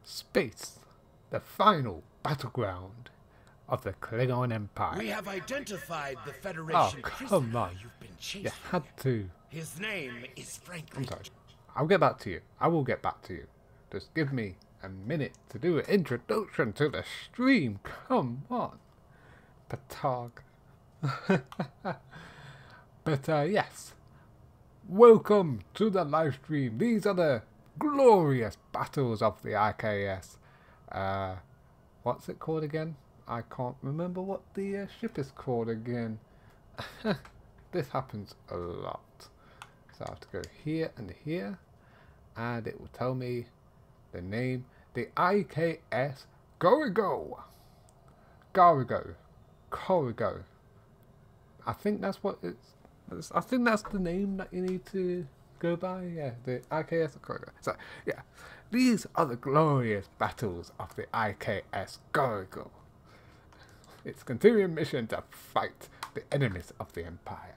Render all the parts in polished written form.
Space, the final battleground of the Klingon Empire. We have identified the Oh, Federation come prisoner on. you've been You chasing. had to. His name is Franklin. I'm sorry. I'll get back to you. I will get back to you. Just give me a minute to do an introduction to the stream. Come on. Patog. But yes. Welcome to the live stream. These are the glorious battles of the IKS. What's it called again? I can't remember what the ship is called again. This happens a lot. So I have to go here and here, and it will tell me the name. The IKS Corrigo. Corrigo. I think that's what it's. I think that's the name that you need to go by. Yeah, the IKS Corrigo. So yeah, these are the glorious battles of the IKS Corrigo. Its continuing mission to fight the enemies of the Empire,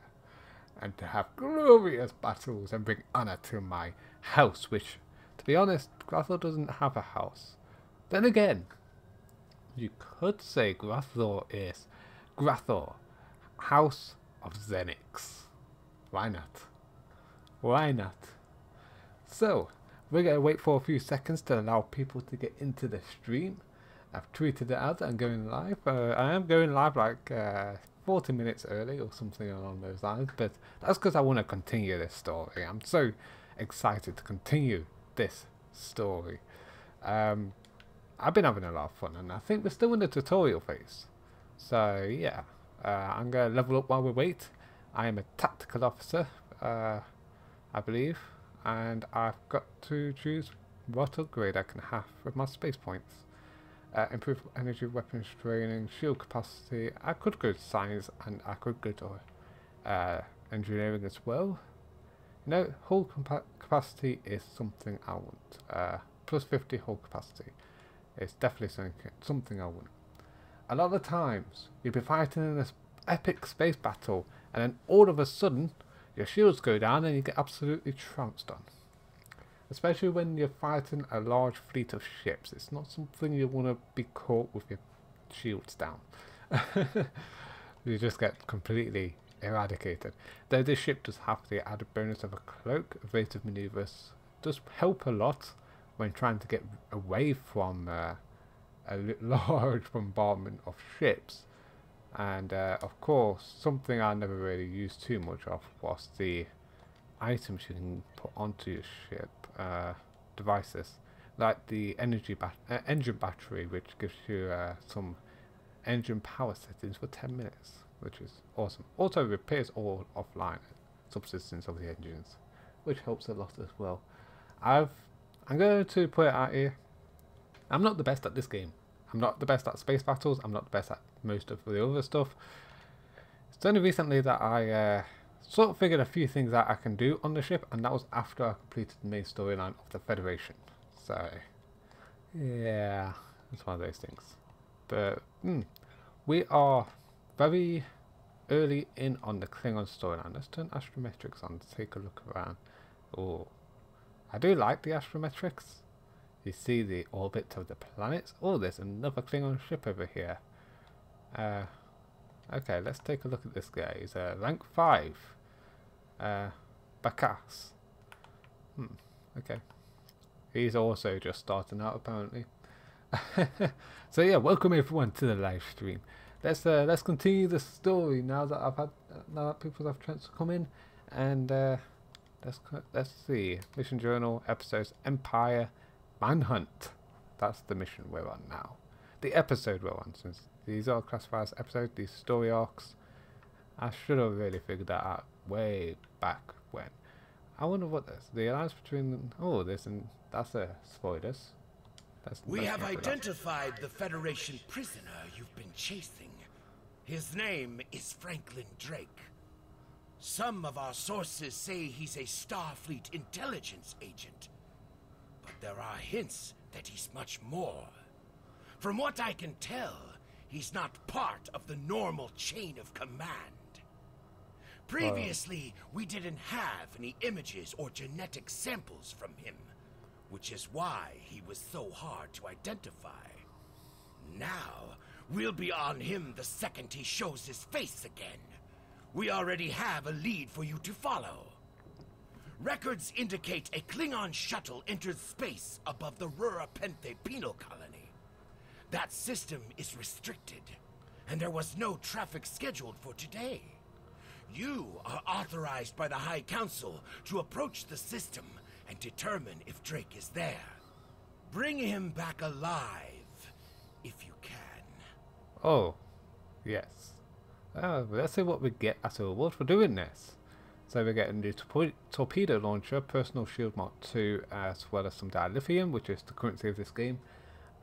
and to have glorious battles and bring honor to my house, which, to be honest, Grathor doesn't have a house. Then again, you could say Grathor is Grathor, House of Xenix. Why not? Why not? So, we're going to wait for a few seconds to allow people to get into the stream. I've tweeted it out that I'm going live. I am going live like 40 minutes early or something along those lines, but that's because I want to continue this story. I'm so excited to continue this story. I've been having a lot of fun, and I think we're still in the tutorial phase. So yeah, I'm going to level up while we wait. I am a tactical officer, I believe, and I've got to choose what upgrade I can have with my space points. Improve energy, weapons training, shield capacity. I could go to science, and I could go to engineering as well. You know, hull capacity is something I want. Plus 50 hull capacity is definitely something I want. A lot of the times, you'll be fighting in this epic space battle, and then all of a sudden, your shields go down and you get absolutely trounced on. Especially when you're fighting a large fleet of ships. It's not something you want to be caught with your shields down. You just get completely eradicated. Though this ship does have the added bonus of a cloak, evasive maneuvers does help a lot when trying to get away from a large bombardment of ships. And of course, something I never really used too much of was the items you can put onto your ship. Devices like the engine battery, which gives you some engine power settings for 10 minutes, which is awesome. Also repairs all offline subsistence of the engines, which helps a lot as well. I'm going to put it out here, I'm not the best at this game. I'm not the best at space battles. I'm not the best at most of the other stuff. It's only recently that I sort of figured a few things that I can do on the ship, and that was after I completed the main storyline of the Federation. So yeah, it's one of those things. But we are very early in on the Klingon storyline. Let's turn astrometrics on to take a look around. Oh, I do like the astrometrics. You see the orbit of the planets. Oh, there's another Klingon ship over here. Okay, let's take a look at this guy. He's rank 5. Bacchus. Okay. He's also just starting out apparently. So yeah, welcome everyone to the live stream. Let's continue the story now that people have a chance to come in, and let's see. Mission journal episodes Empire Manhunt. That's the mission we're on now. The episode we're on, since these are classified as episodes, these story arcs. I should have really figured that out way back when. I wonder what this. The alliance between this and that's a spoilers. We have identified the Federation prisoner you've been chasing. His name is Franklin Drake. Some of our sources say he's a Starfleet intelligence agent, but there are hints that he's much more. From what I can tell, he's not part of the normal chain of command. Previously, we didn't have any images or genetic samples from him. which is why he was so hard to identify. Now, we'll be on him the second he shows his face again. We already have a lead for you to follow. Records indicate a Klingon shuttle entered space above the Rura Penthe penal colony. That system is restricted, and there was no traffic scheduled for today. You are authorized by the High Council to approach the system and determine if Drake is there. Bring him back alive, if you can. Oh, yes. Let's see what we get as a reward for doing this. So we get a new torpedo launcher, personal shield Mark 2, as well as some dilithium, which is the currency of this game,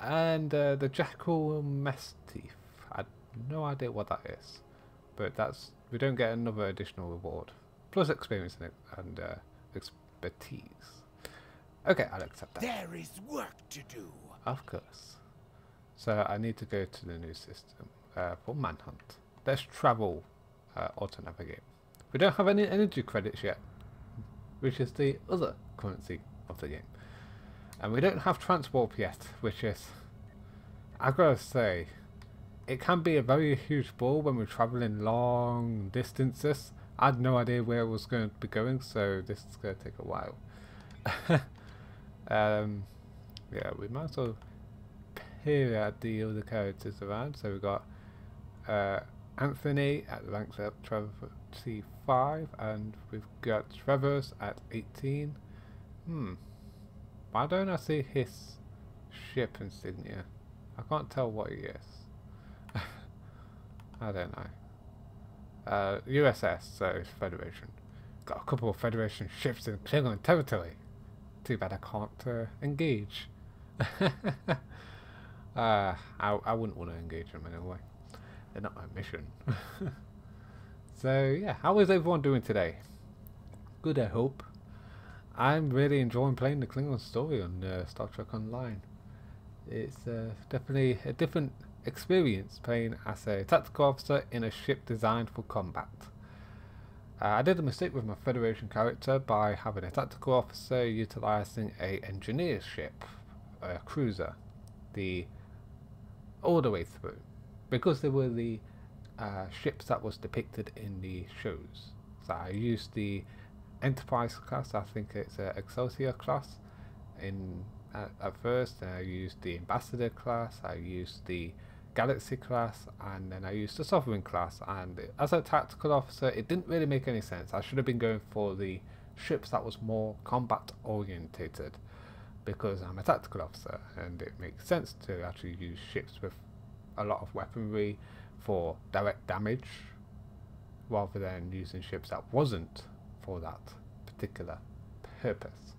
and the Jackal Mastiff. I have no idea what that is, but we don't get another additional reward, plus experience in it and expertise. Okay, I'll accept that. There is work to do. Of course. So I need to go to the new system for Manhunt. Let's travel auto navigate. We don't have any energy credits yet, which is the other currency of the game. And we don't have transport yet, which is, I've got to say, it can be a very huge ball when we're traveling long distances. I had no idea where it was going to be going, so this is going to take a while. Yeah, we might as well peer at the other characters around. So we've got Anthony at rank up T5, and we've got Trevor's at 18. Why don't I see his ship insignia? I can't tell what he is. I don't know. USS, so it's Federation. Got a couple of Federation ships in Klingon territory. Too bad I can't engage. I wouldn't want to engage them anyway. They're not my mission. So yeah, how is everyone doing today? Good, I hope. I'm really enjoying playing the Klingon story on Star Trek Online. It's definitely a different experience playing as a tactical officer in a ship designed for combat. I did a mistake with my Federation character by having a tactical officer utilising a engineer ship, a cruiser, all the way through, because they were the ships that was depicted in the shows. So I used the Enterprise class, I think it's Excelsior class at first, then I used the Ambassador class, I used the Galaxy class, and then I used the Sovereign class. And as a tactical officer, it didn't really make any sense. I should have been going for the ships that was more combat orientated, because I'm a tactical officer and it makes sense to actually use ships with a lot of weaponry for direct damage rather than using ships that wasn't for that particular purpose.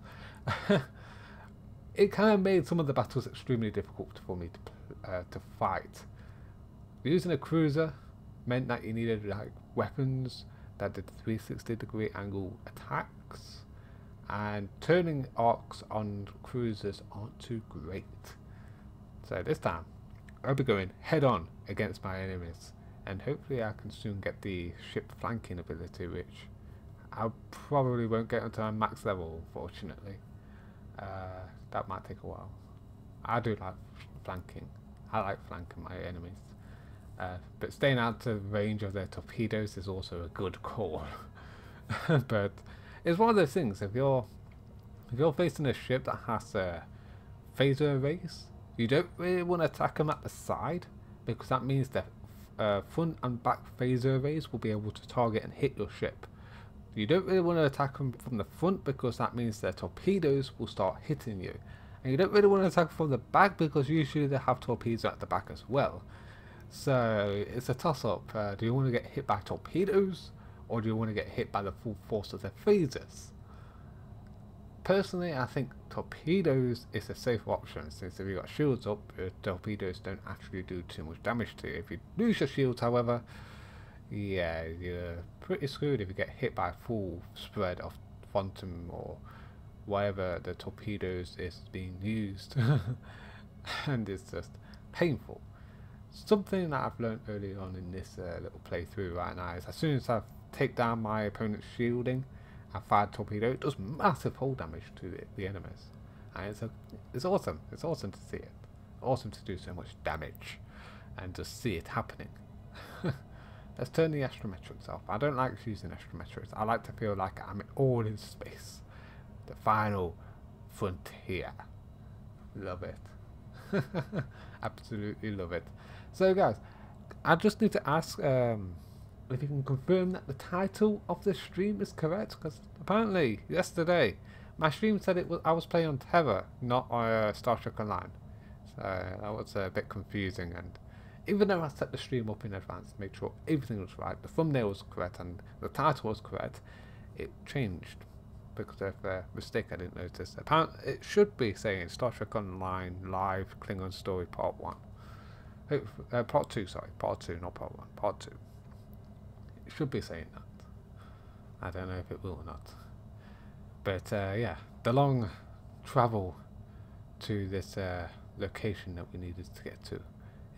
It kind of made some of the battles extremely difficult for me to fight. Using a cruiser meant that you needed like weapons that did 360-degree angle attacks, and turning arcs on cruisers aren't too great. So this time I'll be going head on against my enemies, and hopefully I can soon get the ship flanking ability, which I probably won't get until I'm max level, unfortunately. That might take a while. I do like flanking. I like flanking my enemies. But staying out of range of their torpedoes is also a good call. But it's one of those things, if you're facing a ship that has phaser arrays, you don't really want to attack them at the side, because that means that front and back phaser arrays will be able to target and hit your ship. You don't really want to attack them from the front, because that means their torpedoes will start hitting you. And you don't really want to attack from the back, because usually they have torpedoes at the back as well. So it's a toss-up. Do you want to get hit by torpedoes, or do you want to get hit by the full force of their phasers? Personally, I think torpedoes is a safer option, since if you've got shields up, torpedoes don't actually do too much damage to you. If you lose your shields, however, yeah, you're pretty screwed if you get hit by a full spread of phantom or whatever the torpedoes is being used. And it's just painful. Something that I've learned early on in this little playthrough right now is, as soon as I take down my opponent's shielding, I fire a torpedo, it does massive hull damage to the enemies. And it's awesome. It's awesome to see it. Awesome to do so much damage and just see it happening. Let's turn the astrometrics off. I don't like using astrometrics. I like to feel like I'm all in space. The final frontier. Love it. Absolutely love it. So guys, I just need to ask if you can confirm that the title of this stream is correct, because apparently yesterday my stream said I was playing on Terra, not on Star Trek Online. So that was a bit confusing, and even though I set the stream up in advance to make sure everything was right, the thumbnail was correct and the title was correct, it changed because of a mistake I didn't notice. Apparently it should be saying Star Trek Online Live Klingon Story Part 1. Part 2, sorry. Part 2, not Part 1. Part 2. It should be saying that. I don't know if it will or not. But yeah, the long travel to this location that we needed to get to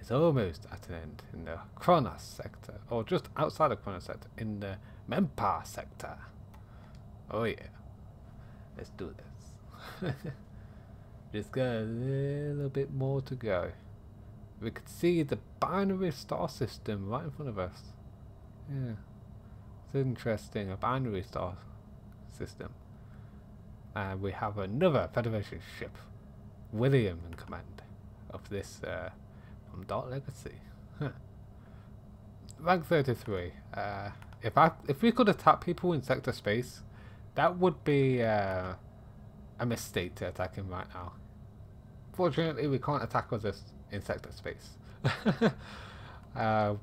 is almost at an end in the Kronos sector, or just outside the Kronos sector, in the Mempa sector. Oh yeah, let's do this. Just got a little bit more to go. We could see the binary star system right in front of us. Yeah, it's interesting, a binary star system. And we have another Federation ship, William, in command of this from Dark Legacy. Rank 33. If we could attack people in sector space, that would be a mistake to attack him right now. Fortunately, we can't attack others in sector space.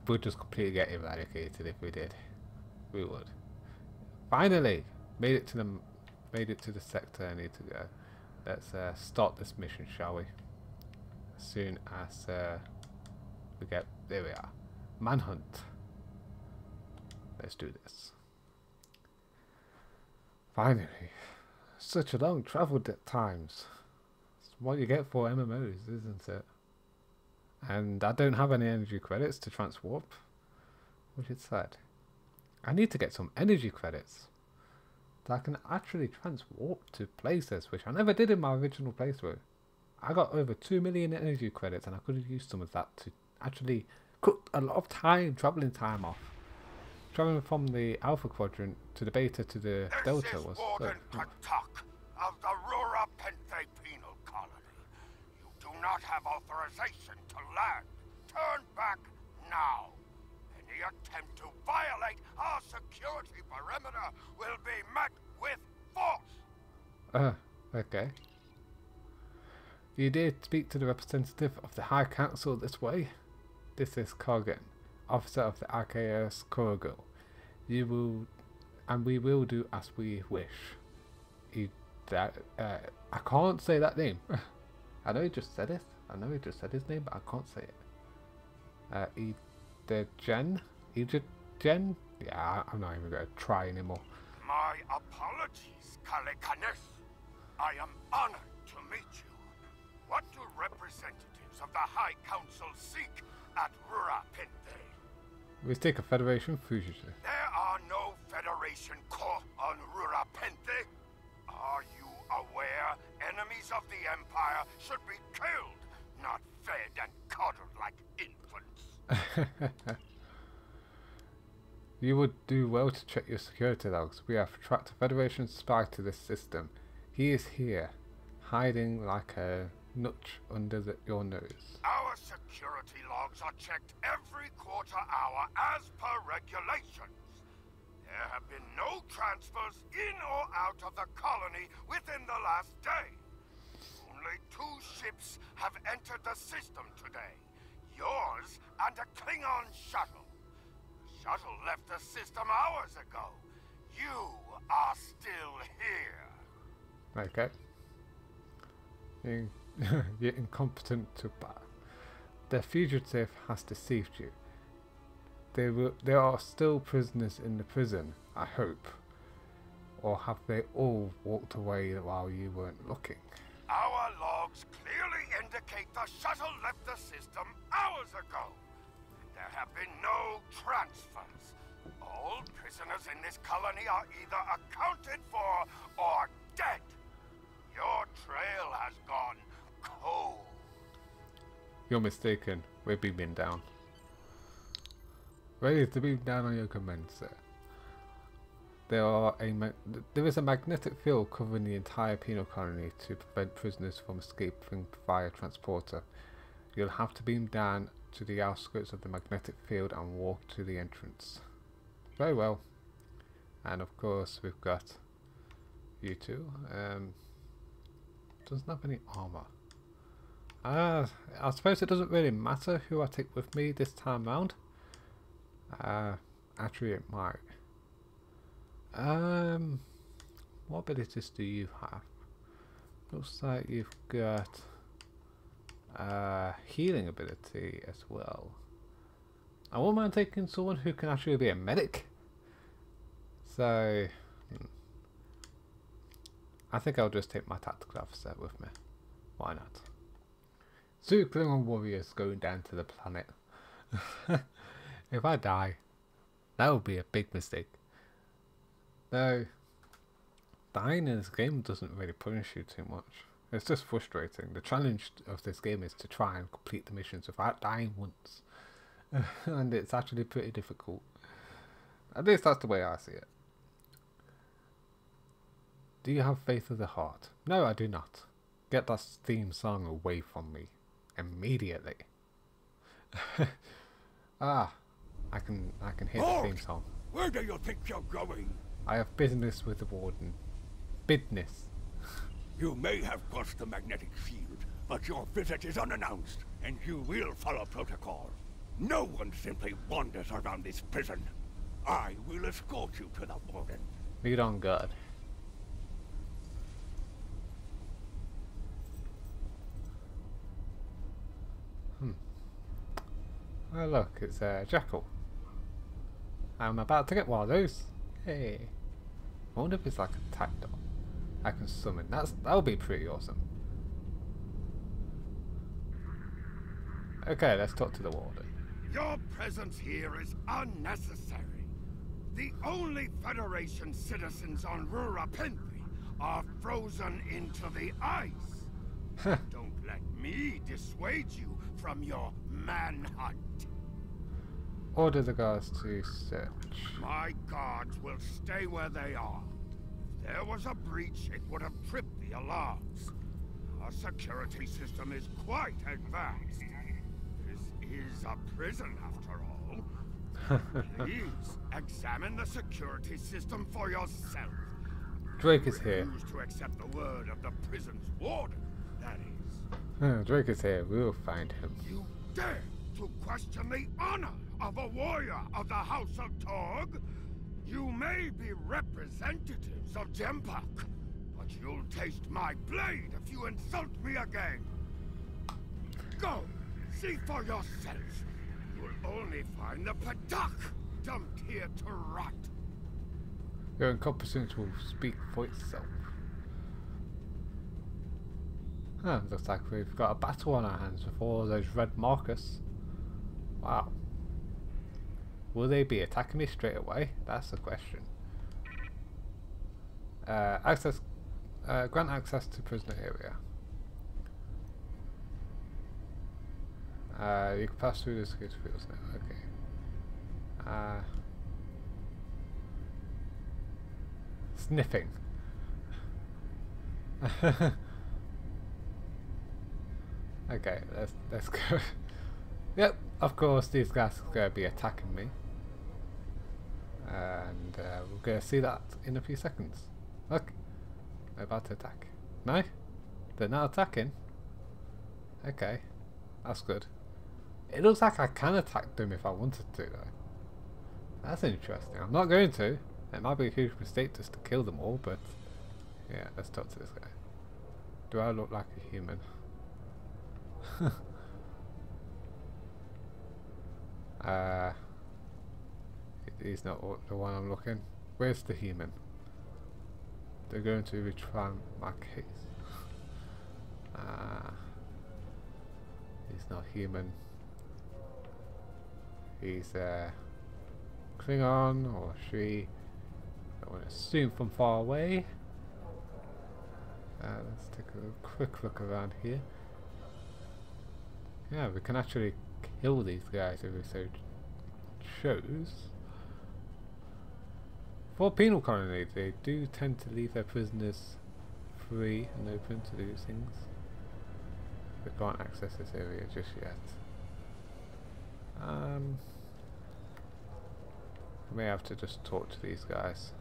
We'd just completely get eradicated if we did. We would. Finally, made it to the sector I need to go. Let's start this mission, shall we? As soon as we get... There we are. Manhunt. Let's do this. Finally. Such a long travel at times. It's what you get for MMOs, isn't it? And I don't have any energy credits to transwarp, which is sad. I need to get some energy credits that I can actually transwarp to places, which I never did in my original playthrough. I got over 2 million energy credits, and I could have used some of that to actually cut a lot of traveling time off. Traveling from the Alpha Quadrant to the Beta to the Delta was... Warden Patak of the Rura Penthe Penal Colony. You do not have authorization to land. Turn back now. Any attempt to violate our security perimeter will be met with force. Okay. You did speak to the representative of the High Council this way? This is Kogan, officer of the RKS Korogil. You will, and we will do as we wish. I can't say that name. I know he just said it. I know he just said his name, but I can't say it. Egypt Jen? Yeah, I'm not even going to try anymore. My apologies, Kalekanes. I am honored to meet you. What do representatives of the High Council seek at Rura Penthe? We take a Federation fugitive. There are no Federation corps on Rura Penthe. Are you aware enemies of the Empire should be killed, not fed and coddled like infants? You would do well to check your security logs. We have tracked a Federation spy to this system. He is here, hiding like a nutch under your nose. Our security logs are checked every quarter hour as per regulations. There have been no transfers in or out of the colony within the last day. Only 2 ships have entered the system today. Yours and a Klingon shuttle. The shuttle left the system hours ago. You are still here. Okay. You're incompetent to bat. The fugitive has deceived you. There are still prisoners in the prison, I hope. Or have they all walked away while you weren't looking? Our logs clearly indicate the shuttle left the system hours ago. There have been no transfers. All prisoners in this colony are either accounted for or dead. Your trail has gone cold. You're mistaken. We're beaming down. Ready to beam down on your command, sir. There is a magnetic field covering the entire penal colony to prevent prisoners from escaping via transporter. You'll have to beam down to the outskirts of the magnetic field and walk to the entrance. Very well. And of course we've got you two. Doesn't have any armor. I suppose it doesn't really matter who I take with me this time round. Actually it might. What abilities do you have? Looks like you've got healing ability as well. I won't mind taking someone who can actually be a medic. So I think I'll just take my tactical officer with me. Why not? 2 Klingon warriors going down to the planet. If I die, that would be a big mistake. Though, dying in this game doesn't really punish you too much. It's just frustrating. The challenge of this game is to try and complete the missions without dying once. And it's actually pretty difficult. At least that's the way I see it. Do you have faith of the heart? No, I do not. Get that theme song away from me. Immediately. I can hear the theme song. Where do you think you're going? I have business with the warden. Business. You may have crossed the magnetic field, but your visit is unannounced, and you will follow protocol. No one simply wanders around this prison. I will escort you to the warden. Lead on, God. Oh look, it's Jackal. I'm about to get one of those. Hey. I wonder if it's like a attack dog I can summon. That'll be pretty awesome. Okay, let's talk to the warden. Your presence here is unnecessary. The only Federation citizens on Rurapenthi are frozen into the ice. Don't let me dissuade you from your manhunt. Order the guards to search. My guards will stay where they are. If there was a breach, it would have tripped the alarms. Our security system is quite advanced. This is a prison, after all. Please examine the security system for yourself. Drake is here. Refuse to accept the word of the prison's warden, that is. Drake is here. We'll find him. You dare to question the honor of a warrior of the House of Torg? You may be representatives of Jempak, but you'll taste my blade if you insult me again. Go, see for yourself. You'll only find the Padak dumped here to rot. Your incompetence will speak for itself. Looks like we've got a battle on our hands with all those red markers. Wow. Will they be attacking me straight away? That's the question. Grant access to prisoner area. You can pass through the security fields now. Okay. Sniffing. Okay, let's go. Yep, of course these guys are going to be attacking me. And we're going to see that in a few seconds. Look, they're about to attack. No? They're not attacking? Okay, that's good. It looks like I can attack them if I wanted to though. That's interesting. I'm not going to. It might be a huge mistake just to kill them all, but yeah, let's talk to this guy. Do I look like a human? He's not the one I'm looking. Where's the human? They're going to retry my case. He's not human. He's Klingon or she. I want to assume from far away. Let's take a quick look around here. Yeah, we can actually kill these guys if we so chose. For penal colonies, they do tend to leave their prisoners free and open to do things. We can't access this area just yet. I may have to just talk to these guys.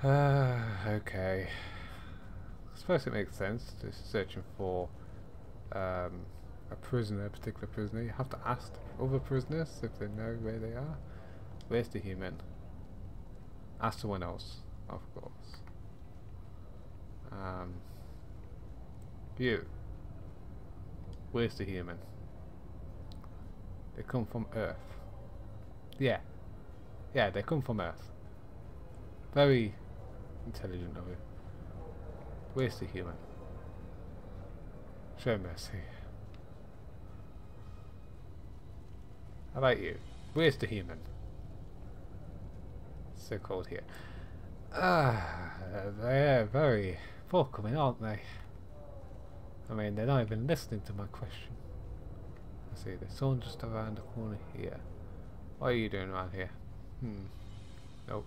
Okay. I suppose it makes sense to searching for a prisoner, a particular prisoner. You have to ask other prisoners if they know where they are. Where's the human? Ask someone else, of course. You. Where's the human? They come from Earth. Yeah. Yeah, they come from Earth. Very intelligent of you. Where's the human? Show mercy. How about you? Where's the human? It's so cold here. They're very forthcoming, aren't they? I mean, they're not even listening to my question. I see, there's someone just around the corner here. What are you doing around here? Nope.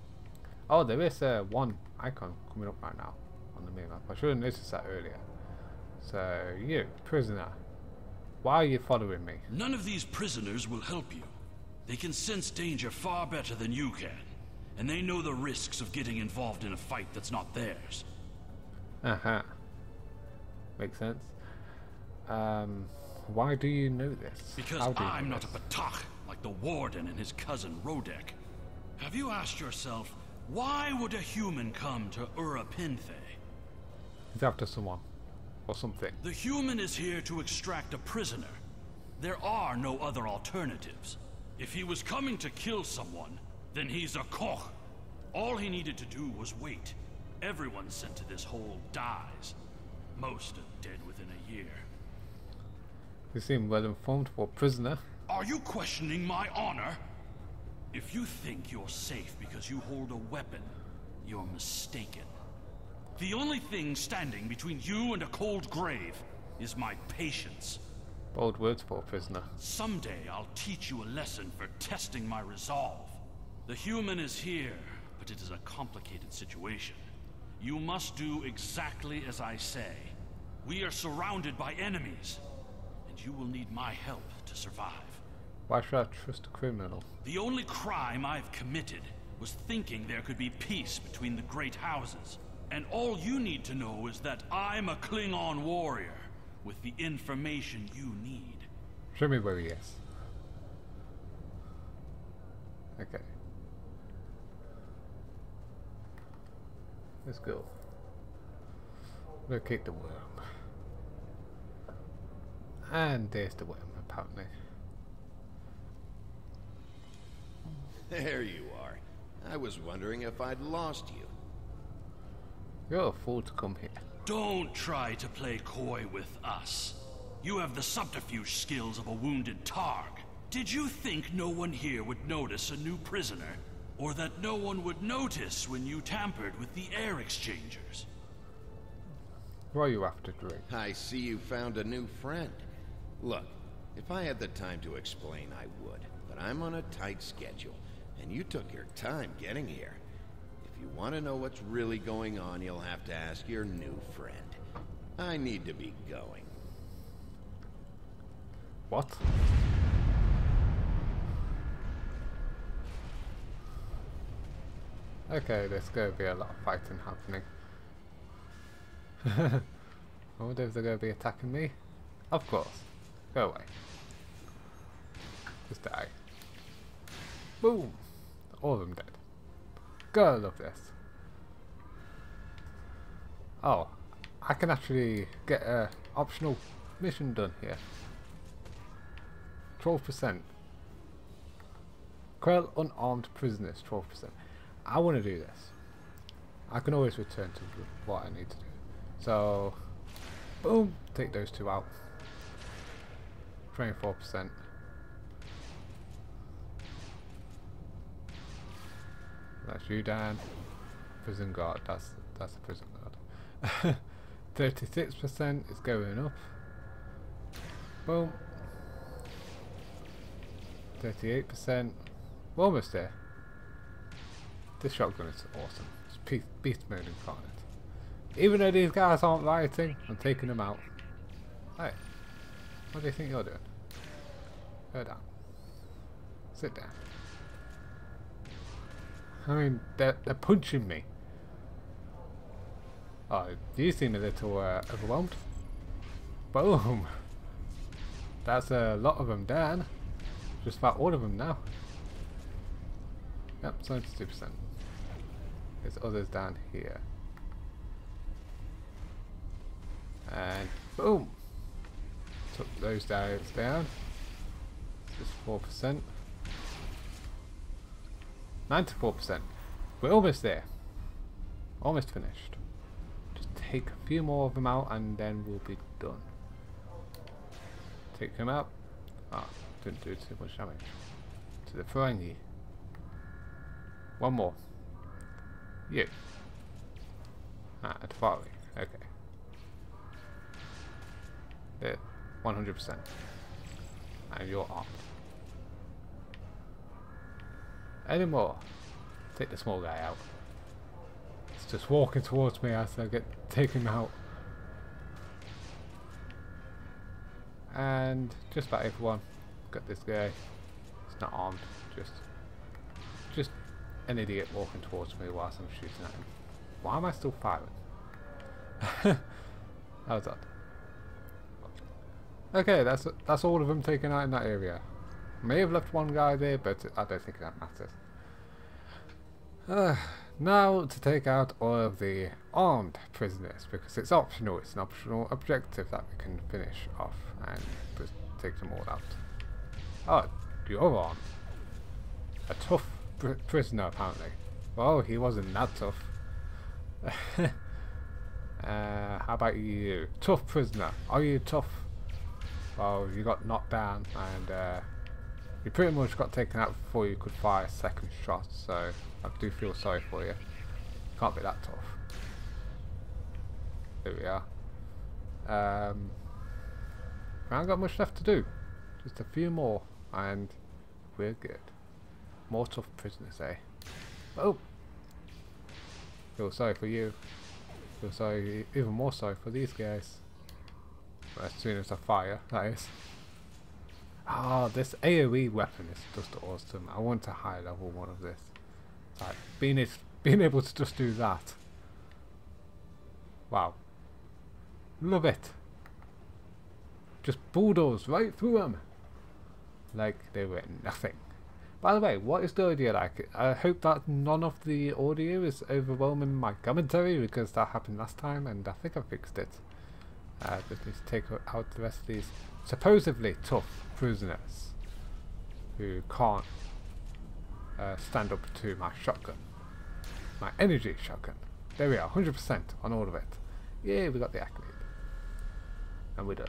Oh, there is one icon coming up right now on the minimap. I should have noticed that earlier. So, you, prisoner, why are you following me? None of these prisoners will help you. They can sense danger far better than you can. And they know the risks of getting involved in a fight that's not theirs. Uh-huh. Makes sense. Why do you know this? Because I'm not a pt2 like the Warden and his cousin Rodek. Have you asked yourself, why would a human come to Urapinthe? He's after someone. Or something. The human is here to extract a prisoner. There are no other alternatives. If he was coming to kill someone, then he's a koch. All he needed to do was wait. Everyone sent to this hole dies. Most are dead within a year. You seem well informed for a prisoner. Are you questioning my honor? If you think you're safe because you hold a weapon, you're mistaken. The only thing standing between you and a cold grave is my patience. Bold words for a prisoner. Someday I'll teach you a lesson for testing my resolve. The human is here, but it is a complicated situation. You must do exactly as I say. We are surrounded by enemies, and you will need my help to survive. Why should I trust a criminal? The only crime I've committed was thinking there could be peace between the great houses. And all you need to know is that I'm a Klingon warrior with the information you need. Show me where he is. Okay. Let's go. Locate the worm. And there's the worm, apparently. There you are. I was wondering if I'd lost you. You're a fool to come here. Don't try to play coy with us. You have the subterfuge skills of a wounded Targ. Did you think no one here would notice a new prisoner? Or that no one would notice when you tampered with the air exchangers? What are you after, Drake? I see you found a new friend. Look, if I had the time to explain, I would. But I'm on a tight schedule, and you took your time getting here. If you want to know what's really going on, you'll have to ask your new friend. I need to be going. What? Okay, there's going to be a lot of fighting happening. I wonder if they're going to be attacking me. Of course. Go away. Just die. Boom! All of them dead. God, I love this. Oh, I can actually get an optional mission done here. 12%. Quell unarmed prisoners, 12%. I want to do this. I can always return to what I need to do. So, boom, take those two out. 24%. That's you, Dan. Prison guard. That's a prison guard. 36% is going up. Boom. 38%. We're almost there. This shotgun is awesome. It's beast mode incarnate. Even though these guys aren't rioting, I'm taking them out. Hey, what do you think you're doing? Go down. Sit down. I mean, they're punching me. Oh, you seem a little overwhelmed. Boom. That's a lot of them down. Just about all of them now. Yep, 72%. There's others down here. And boom! Took those guys down. Just 4%. 94%. We're almost there. Almost finished. Just take a few more of them out and then we'll be done. Take them out. Ah, didn't do too much damage. To the Ferengi. One more. You. Ah, at Farley. Okay. There. 100%. And you're armed. Any more? Take the small guy out. It's just walking towards me as I get taken out. And just about everyone. Got this guy. He's not armed. Just an idiot walking towards me whilst I'm shooting at him. Why am I still firing? That was odd. Okay, that's all of them taken out in that area. May have left one guy there, but I don't think that matters. Now to take out all of the armed prisoners, because it's optional. It's an optional objective that we can finish off and just take them all out. Oh, you're armed. A tough prisoner, apparently. Well, he wasn't that tough. How about you? Tough prisoner. Are you tough? Well, you got knocked down and you pretty much got taken out before you could fire a second shot, so I do feel sorry for you. Can't be that tough. There we are. I haven't got much left to do. Just a few more and we're good. More tough prisoners, eh? Oh! Feel sorry for you. Feel sorry, even more sorry for these guys. As soon as I fire, that is. Ah, this AoE weapon is just awesome. I want a high level one of this. Like being able to just do that. Wow. Love it. Just bulldoze right through them. Like they were nothing. By the way, what is the audio like? I hope that none of the audio is overwhelming my commentary, because that happened last time and I think I fixed it. Just need to take out the rest of these supposedly tough prisoners who can't stand up to my shotgun. My energy shotgun. There we are, 100% on all of it. Yeah, we got the accolade. And we're done.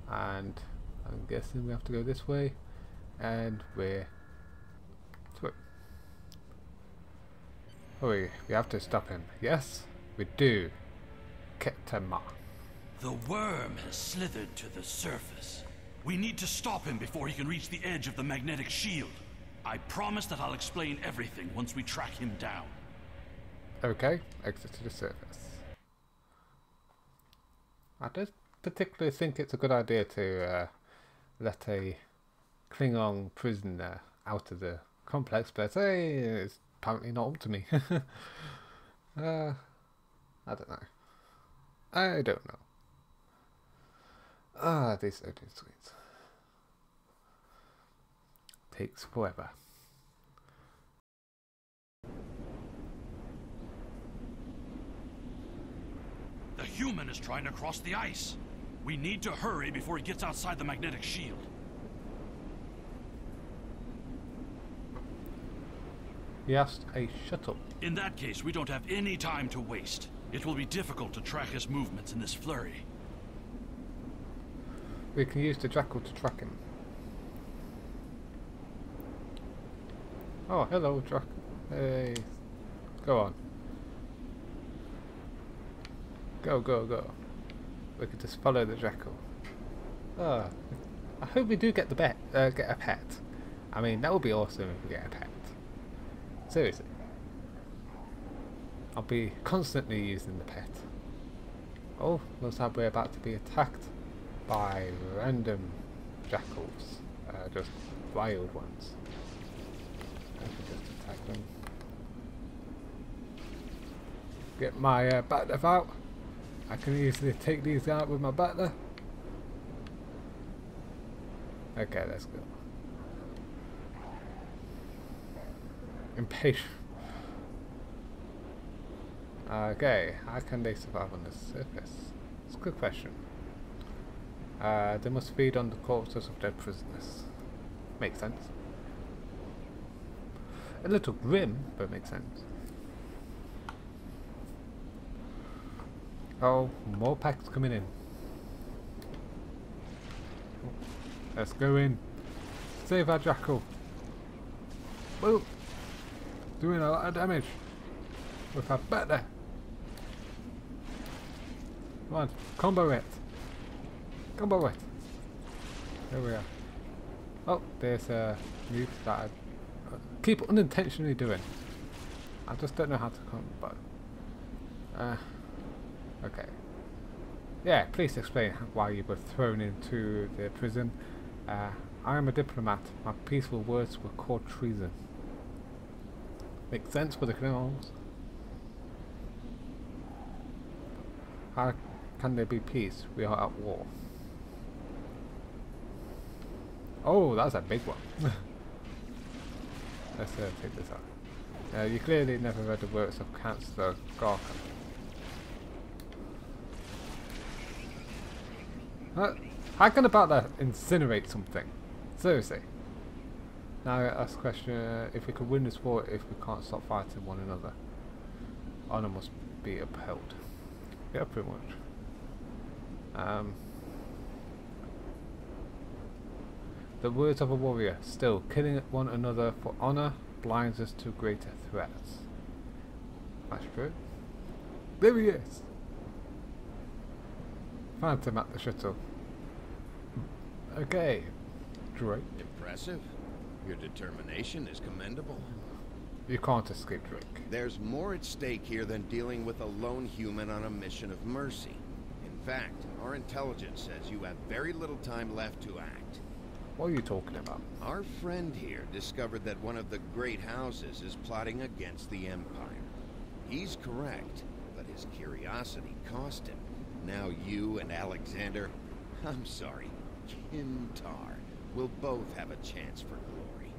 And I'm guessing we have to go this way. And we're through. Oh, we have to stop him. Yes, we do. Ketema. The worm has slithered to the surface. We need to stop him before he can reach the edge of the magnetic shield. I promise that I'll explain everything once we track him down. Okay, exit to the surface. I don't particularly think it's a good idea to let a Klingon prisoner out of the complex, but hey, it's apparently not up to me. I don't know. I don't know. Ah, these loading screens. Takes forever. The human is trying to cross the ice. We need to hurry before he gets outside the magnetic shield. He asked a shuttle. In that case, we don't have any time to waste. It will be difficult to track his movements in this flurry. We can use the jackal to track him. Oh, hello, Jack. Hey. Go on. Go, go, go. We could just follow the jackal. Oh, I hope we do get the get a pet. I mean, that would be awesome if we get a pet. Seriously. I'll be constantly using the pet. Oh, looks like we're about to be attacked by random jackals. Just wild ones. I can just attack them. Get my batter out. I can easily take these out with my batter. Okay, let's go. Impatient. Okay, how can they survive on the surface? It's a good question. They must feed on the corpses of dead prisoners. Makes sense. A little grim, but makes sense. Oh, more packs coming in. Let's go in. Save our jackal. Whoa! Doing a lot of damage with our batter. Come on, combo it. Combo it. There we are. Oh, there's a move that I keep unintentionally doing. I just don't know how to combo. Okay. Yeah, please explain why you were thrown into the prison. I am a diplomat. My peaceful words were called treason. Makes sense for the Klingons. How can there be peace? We are at war. Oh, that's a big one. Let's take this out. You clearly never read the works of Chancellor Garkan. How can about that incinerate something? Seriously. Now I ask the question, if we could win this war if we can't stop fighting one another. Honor must be upheld. Yeah, pretty much. The words of a warrior, still, killing one another for honor blinds us to greater threats. That's true. There he is! Found him at the shuttle. Okay. Drake. Impressive. Your determination is commendable. You can't escape Drake. There's more at stake here than dealing with a lone human on a mission of mercy. In fact, our intelligence says you have very little time left to act. What are you talking about? Our friend here discovered that one of the great houses is plotting against the Empire. He's correct, but his curiosity cost him. Now you and Alexander, I'm sorry, Kimtar, will both have a chance for glory.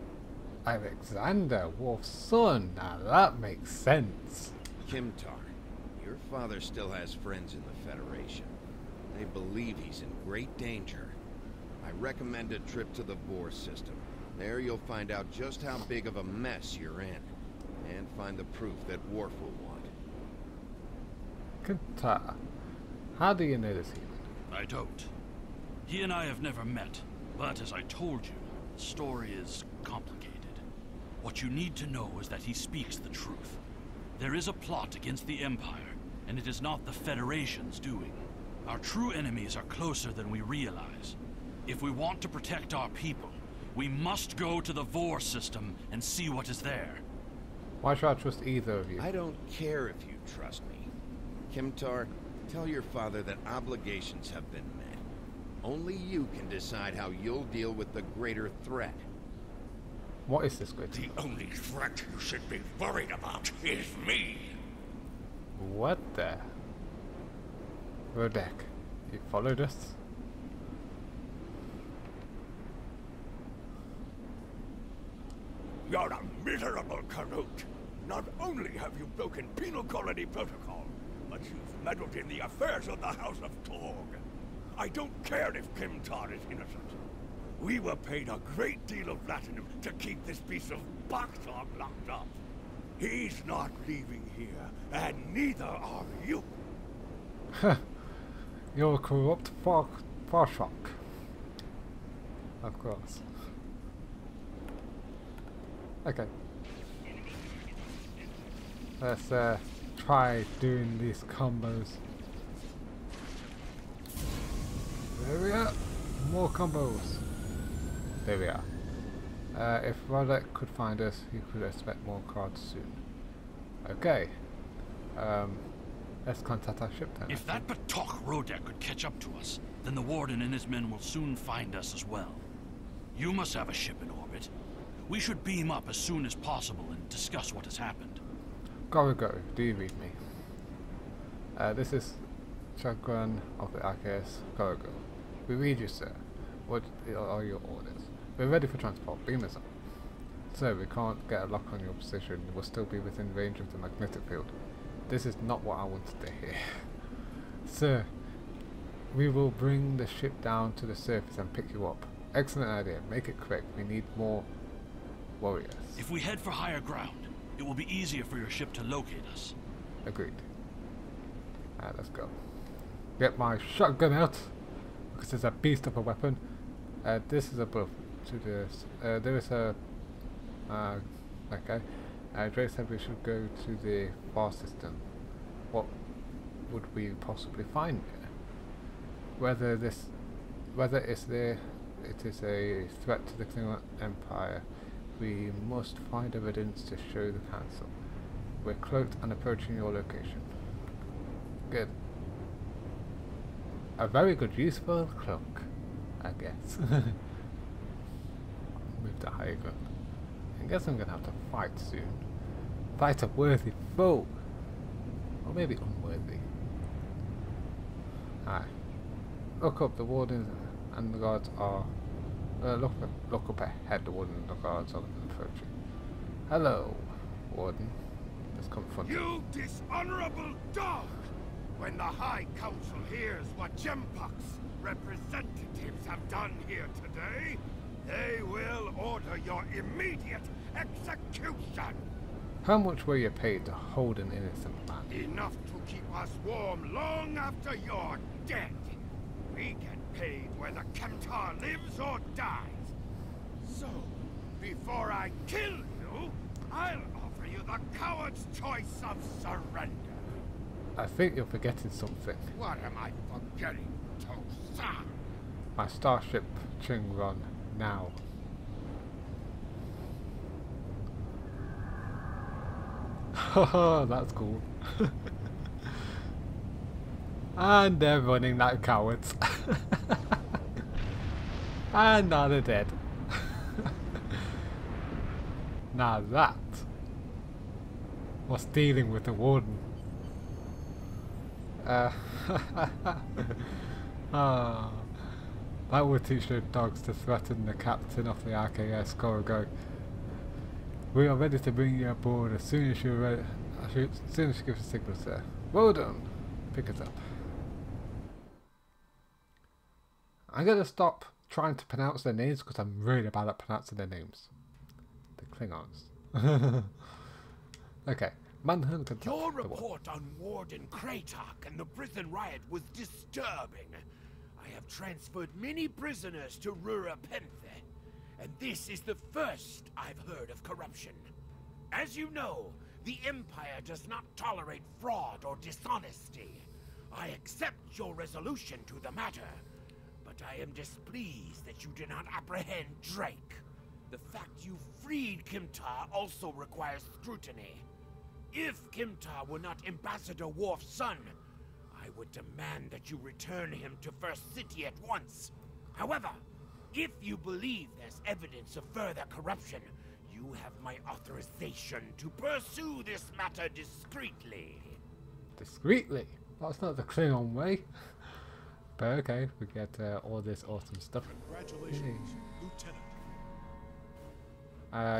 Alexander, Worf's son. Now that makes sense. Kimtar, your father still has friends in the Federation. They believe he's in great danger. I recommend a trip to the Vor system. There you'll find out just how big of a mess you're in, and find the proof that Worf will want. Kanta, how do you know this human? I don't. He and I have never met, but as I told you, the story is complicated. What you need to know is that he speaks the truth. There is a plot against the Empire, and it is not the Federation's doing. Our true enemies are closer than we realize. If we want to protect our people, we must go to the Vor system and see what is there. Why should I trust either of you? I don't care if you trust me. Kimtar, tell your father that obligations have been met. Only you can decide how you'll deal with the greater threat. What is this great? The only threat you should be worried about is me. What the? Rodek, you followed us? You're a miserable Karut. Not only have you broken penal colony protocol, but you've meddled in the affairs of the House of Torg. I don't care if Kimtar is innocent. We were paid a great deal of platinum to keep this piece of Bakhtog locked up. He's not leaving here, and neither are you. You're a corrupt Farshok. Of course. Okay. Let's try doing these combos. Yeah, more combos. There we are. If Rodek could find us, he could expect more cards soon. Okay. Let's contact our ship then. If that Batok Rodek could catch up to us, then the Warden and his men will soon find us as well. You must have a ship in orbit. We should beam up as soon as possible and discuss what has happened. Go, do you read me? This is Chagrin of the RKS Go. We read you, sir. What are your orders? We're ready for transport. Beam us up. Sir, we can't get a lock on your position. We'll still be within range of the magnetic field. This is not what I wanted to hear. Sir, we will bring the ship down to the surface and pick you up. Excellent idea. Make it quick. We need more warriors. If we head for higher ground, it will be easier for your ship to locate us. Agreed. Alright, let's go. Get my shotgun out, because it's a beast of a weapon. This is above to this. There is a... okay. Drake said we should go to the far system. What would we possibly find here? Whether it is a threat to the Klingon Empire, we must find evidence to show the Council. We're cloaked and approaching your location. Good. A very good use for a cloak, I guess. Move to higher ground. I guess I'm gonna have to fight soon. Fight a worthy foe. Or maybe unworthy. Alright. Look up, the Warden and the guards are... look up ahead, the Warden and the guards are approaching. Hello, Warden. Let's confront him. You dishonorable dog! When the High Council hears what Jempok's representatives have done here today, they will order your immediate execution! How much were you paid to hold an innocent man? Enough to keep us warm long after you're dead. We get paid whether Kemtar lives or dies. So, before I kill you, I'll offer you the coward's choice of surrender. I think you're forgetting something. What am I forgetting, Tosa? My starship Chingron now. Haha, that's cool. And they're running like cowards. And now they're dead. Now that was dealing with the Warden. That would teach the dogs to threaten the captain of the RKS Go. We are ready to bring you aboard as soon as you're ready. As soon as you give a signal, sir. Well done. Pick us up. I'm gonna stop trying to pronounce their names because I'm really bad at pronouncing their names. The Klingons. Okay. Manhunt. Your report on Warden Kratok and the prison riot was disturbing. I have transferred many prisoners to Rura Penthe, and this is the first I've heard of corruption. As you know, the Empire does not tolerate fraud or dishonesty. I accept your resolution to the matter, but I am displeased that you did not apprehend Drake. The fact you freed Kimtar also requires scrutiny. If Kimtar were not Ambassador Worf's son, I would demand that you return him to First City at once. However, if you believe there's evidence of further corruption, you have my authorization to pursue this matter discreetly. Discreetly? That's not the Klingon way. But okay, we get all this awesome stuff. Congratulations, Lieutenant.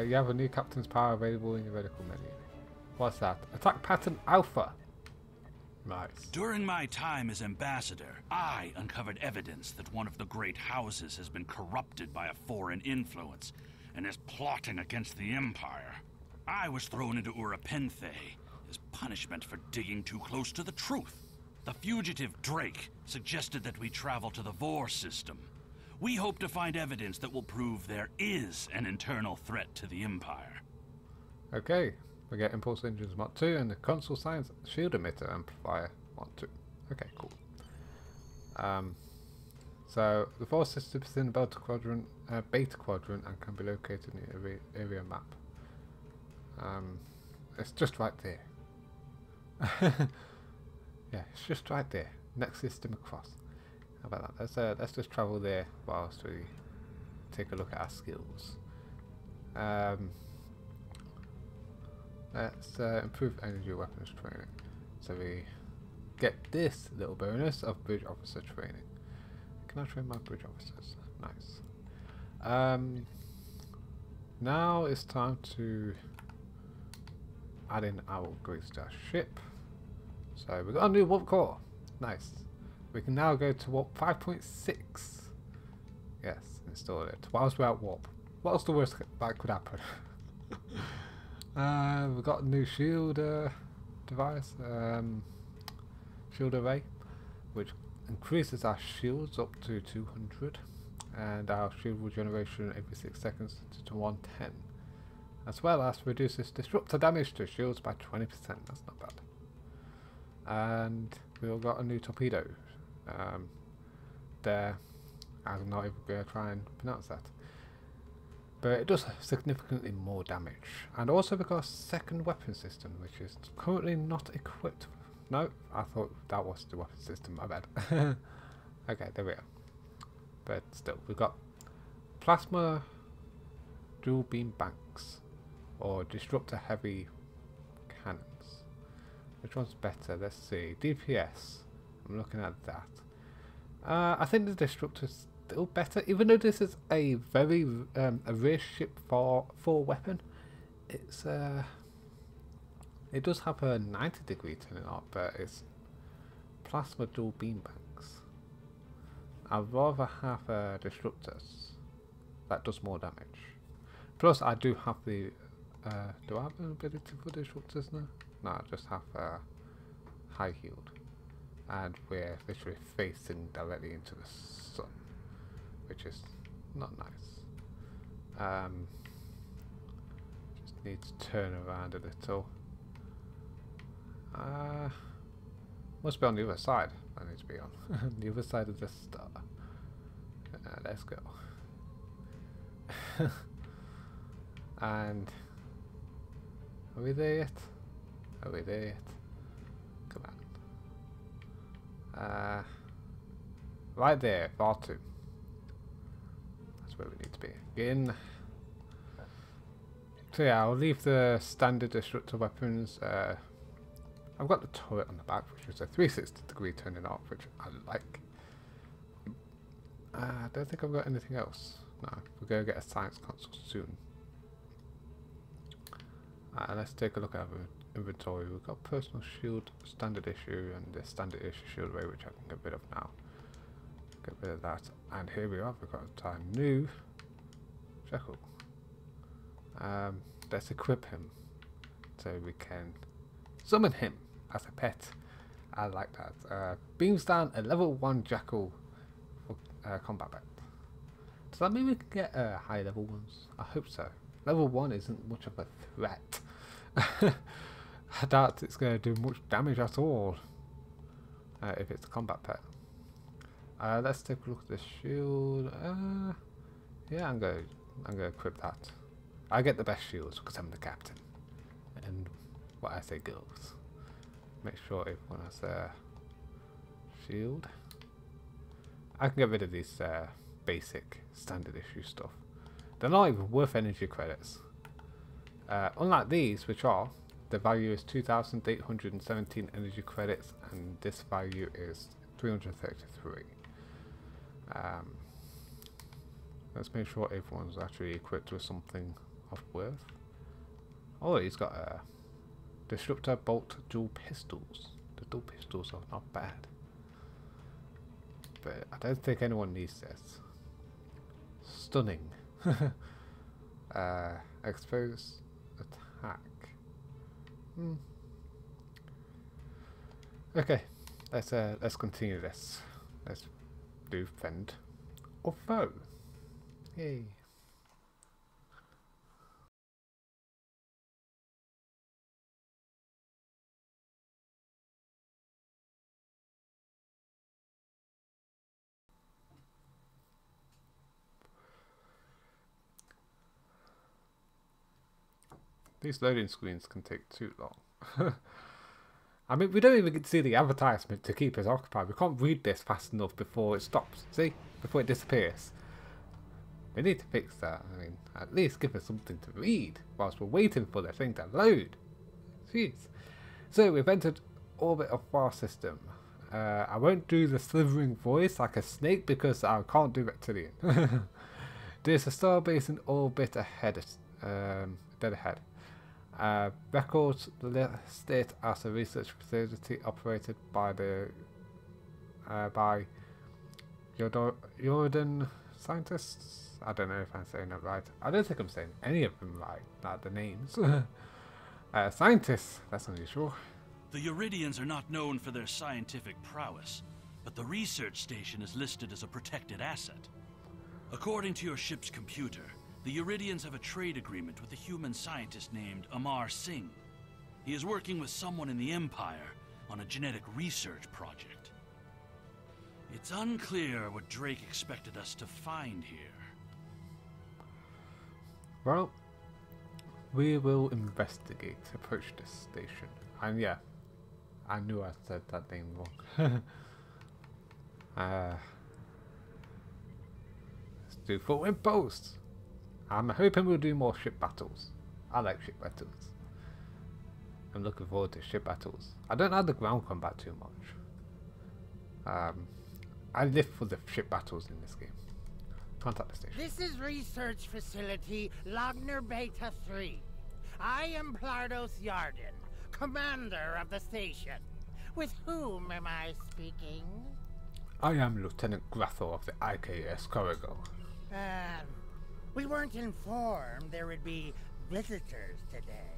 You have a new captain's power available in your medical menu. What's that? Attack pattern alpha. Nice. During my time as ambassador, I uncovered evidence that one of the great houses has been corrupted by a foreign influence and is plotting against the Empire. I was thrown into Urapenthe as punishment for digging too close to the truth. The fugitive Drake suggested that we travel to the Vor system. We hope to find evidence that will prove there is an internal threat to the Empire. Okay. We get Impulse Engines Mod 2 and the Console Science Shield Emitter Amplifier Mod 2. Okay, cool. So the force system is in the beta quadrant, and can be located in the area map. It's just right there. Yeah, it's just right there. Next system across. How about that? Let's just travel there whilst we take a look at our skills. Let's improve energy weapons training. So we get this little bonus of bridge officer training. Can I train my bridge officers? Nice. Now it's time to add in our upgrades to our ship. So we've got a new warp core. Nice. We can now go to warp 5.6. Yes, install it. Whilst we're at warp. What's the worst that could happen? We've got a new shield device. Shield array, which increases our shields up to 200 and our shield regeneration every 6 seconds to 110, as well as reduces disruptor damage to shields by 20%. That's not bad. And we've got a new torpedo. There, I'm not even going to try and pronounce that, but it does significantly more damage. And also we've got a second weapon system, which is currently not equipped. No, I thought that was the weapon system, my bad. Okay, there we are. But still, we've got plasma dual beam banks or disruptor heavy cannons. Which one's better? Let's see. DPS. I'm looking at that. I think the disruptor's still better, even though this is a very a rare ship for weapon. It's it does have a 90-degree turning up, but it's plasma dual beam banks. I'd rather have disruptors that does more damage. Plus, I do have the. Do I have an ability for disruptors now? No, I just have high healed, and we're literally facing directly into the sun, which is not nice. Just need to turn around a little. Must be on the other side. I need to be on the other side of the star. Let's go. And are we there yet? Are we there yet? Come on. Right there, R2. That's where we need to be. Again. So yeah, I'll leave the standard disruptor weapons. I've got the turret on the back, which is a 360-degree turning off, which I like. I don't think I've got anything else. No, we're going to get a science console soon. Let's take a look at our inventory. We've got personal shield, standard issue, and the standard issue shield array, which I can get rid of now. Get rid of that. And here we are. We've got our new Jekyll. Let's equip him so we can summon him as a pet. I like that. Beams down a level 1 Jackal for combat pet. Does that mean we can get high level ones? I hope so. Level 1 isn't much of a threat. I doubt it's going to do much damage at all if it's a combat pet. Let's take a look at the shield. Yeah, I'm gonna equip that. I get the best shields because I'm the captain, and what I say goes. Make sure everyone has a shield. I can get rid of these basic standard issue stuff. They're not even worth energy credits. Unlike these, which are, the value is 2,817 energy credits, and this value is 333. Let's make sure everyone's actually equipped with something of worth. Oh, he's got a disruptor bolt dual pistols. The dual pistols are not bad, but I don't think anyone needs this. Stunning. Exposed attack. Okay, let's continue this. Let's do fend or foe. Yay. These loading screens can take too long. I mean, we don't even get to see the advertisement to keep us occupied. We can't read this fast enough before it stops. See? Before it disappears. We need to fix that. I mean, at least give us something to read whilst we're waiting for the thing to load. Jeez. So, we've entered orbit of our system. I won't do the slithering voice like a snake because I can't do reptilian. There's a starbase in orbit ahead. Dead ahead. Records listed as a research facility operated by the Jordan scientists. I don't know if I'm saying that right. I don't think I'm saying any of them right, not the names. Scientists, that's unusual. The Euridians are not known for their scientific prowess, but the research station is listed as a protected asset. According to your ship's computer, the Euridians have a trade agreement with a human scientist named Amar Singh. He is working with someone in the Empire on a genetic research project. It's unclear what Drake expected us to find here. Well, we will investigate. Approach this station. And yeah, I knew I said that name wrong. Let's do forward post. I'm hoping we'll do more ship battles. I like ship battles. I'm looking forward to ship battles. I don't like the ground combat too much. I live for the ship battles in this game. Contact the station. This is Research Facility Logner Beta 3. I am Plardos Yarden, commander of the station. With whom am I speaking? I am Lieutenant Grathor of the IKS Corrigal. We weren't informed there would be visitors today.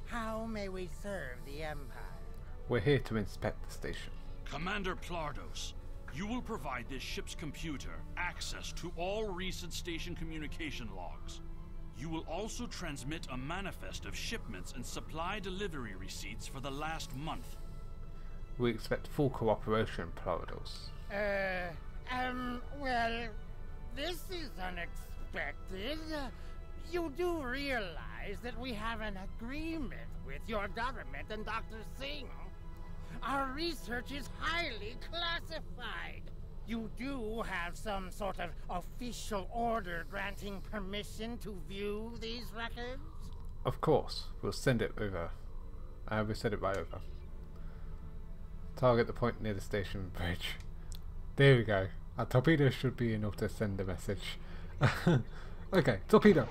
How may we serve the Empire? We're here to inspect the station. Commander Plardos, you will provide this ship's computer access to all recent station communication logs. You will also transmit a manifest of shipments and supply delivery receipts for the last month. We expect full cooperation, Plardos. Well, this is unexpected. You do realize that we have an agreement with your government and Dr. Singh. Our research is highly classified. You do have some sort of official order granting permission to view these records? Of course, we'll send it over. We'll send it right over. Target the point near the station bridge. There we go. Our torpedo should be enough to send a message. Okay, torpedo.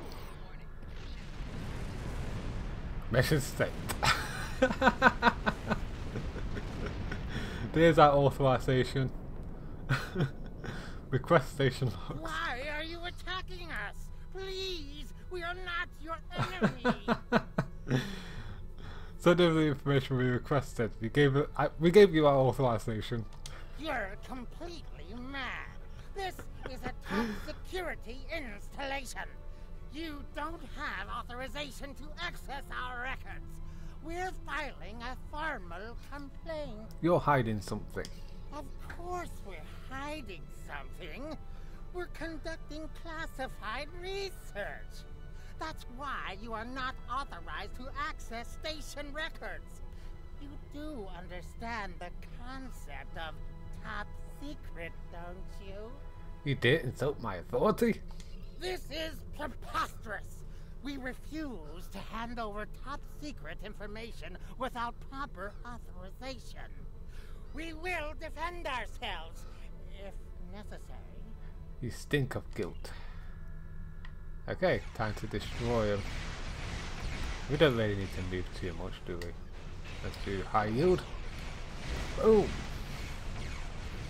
Message sent. There's our authorization. Request station logs. Why are you attacking us? Please, we are not your enemy. Send over the information we requested. We gave you our authorization. You're completely mad. This is a top security installation. You don't have authorization to access our records. We're filing a formal complaint. You're hiding something. Of course we're hiding something. We're conducting classified research. That's why you are not authorized to access station records. You do understand the concept of top secret, don't you? You did insult my authority? This is preposterous. We refuse to hand over top secret information without proper authorization. We will defend ourselves, if necessary. You stink of guilt. Okay, time to destroy them. We don't really need to move too much, do we? Let's do high yield. Boom!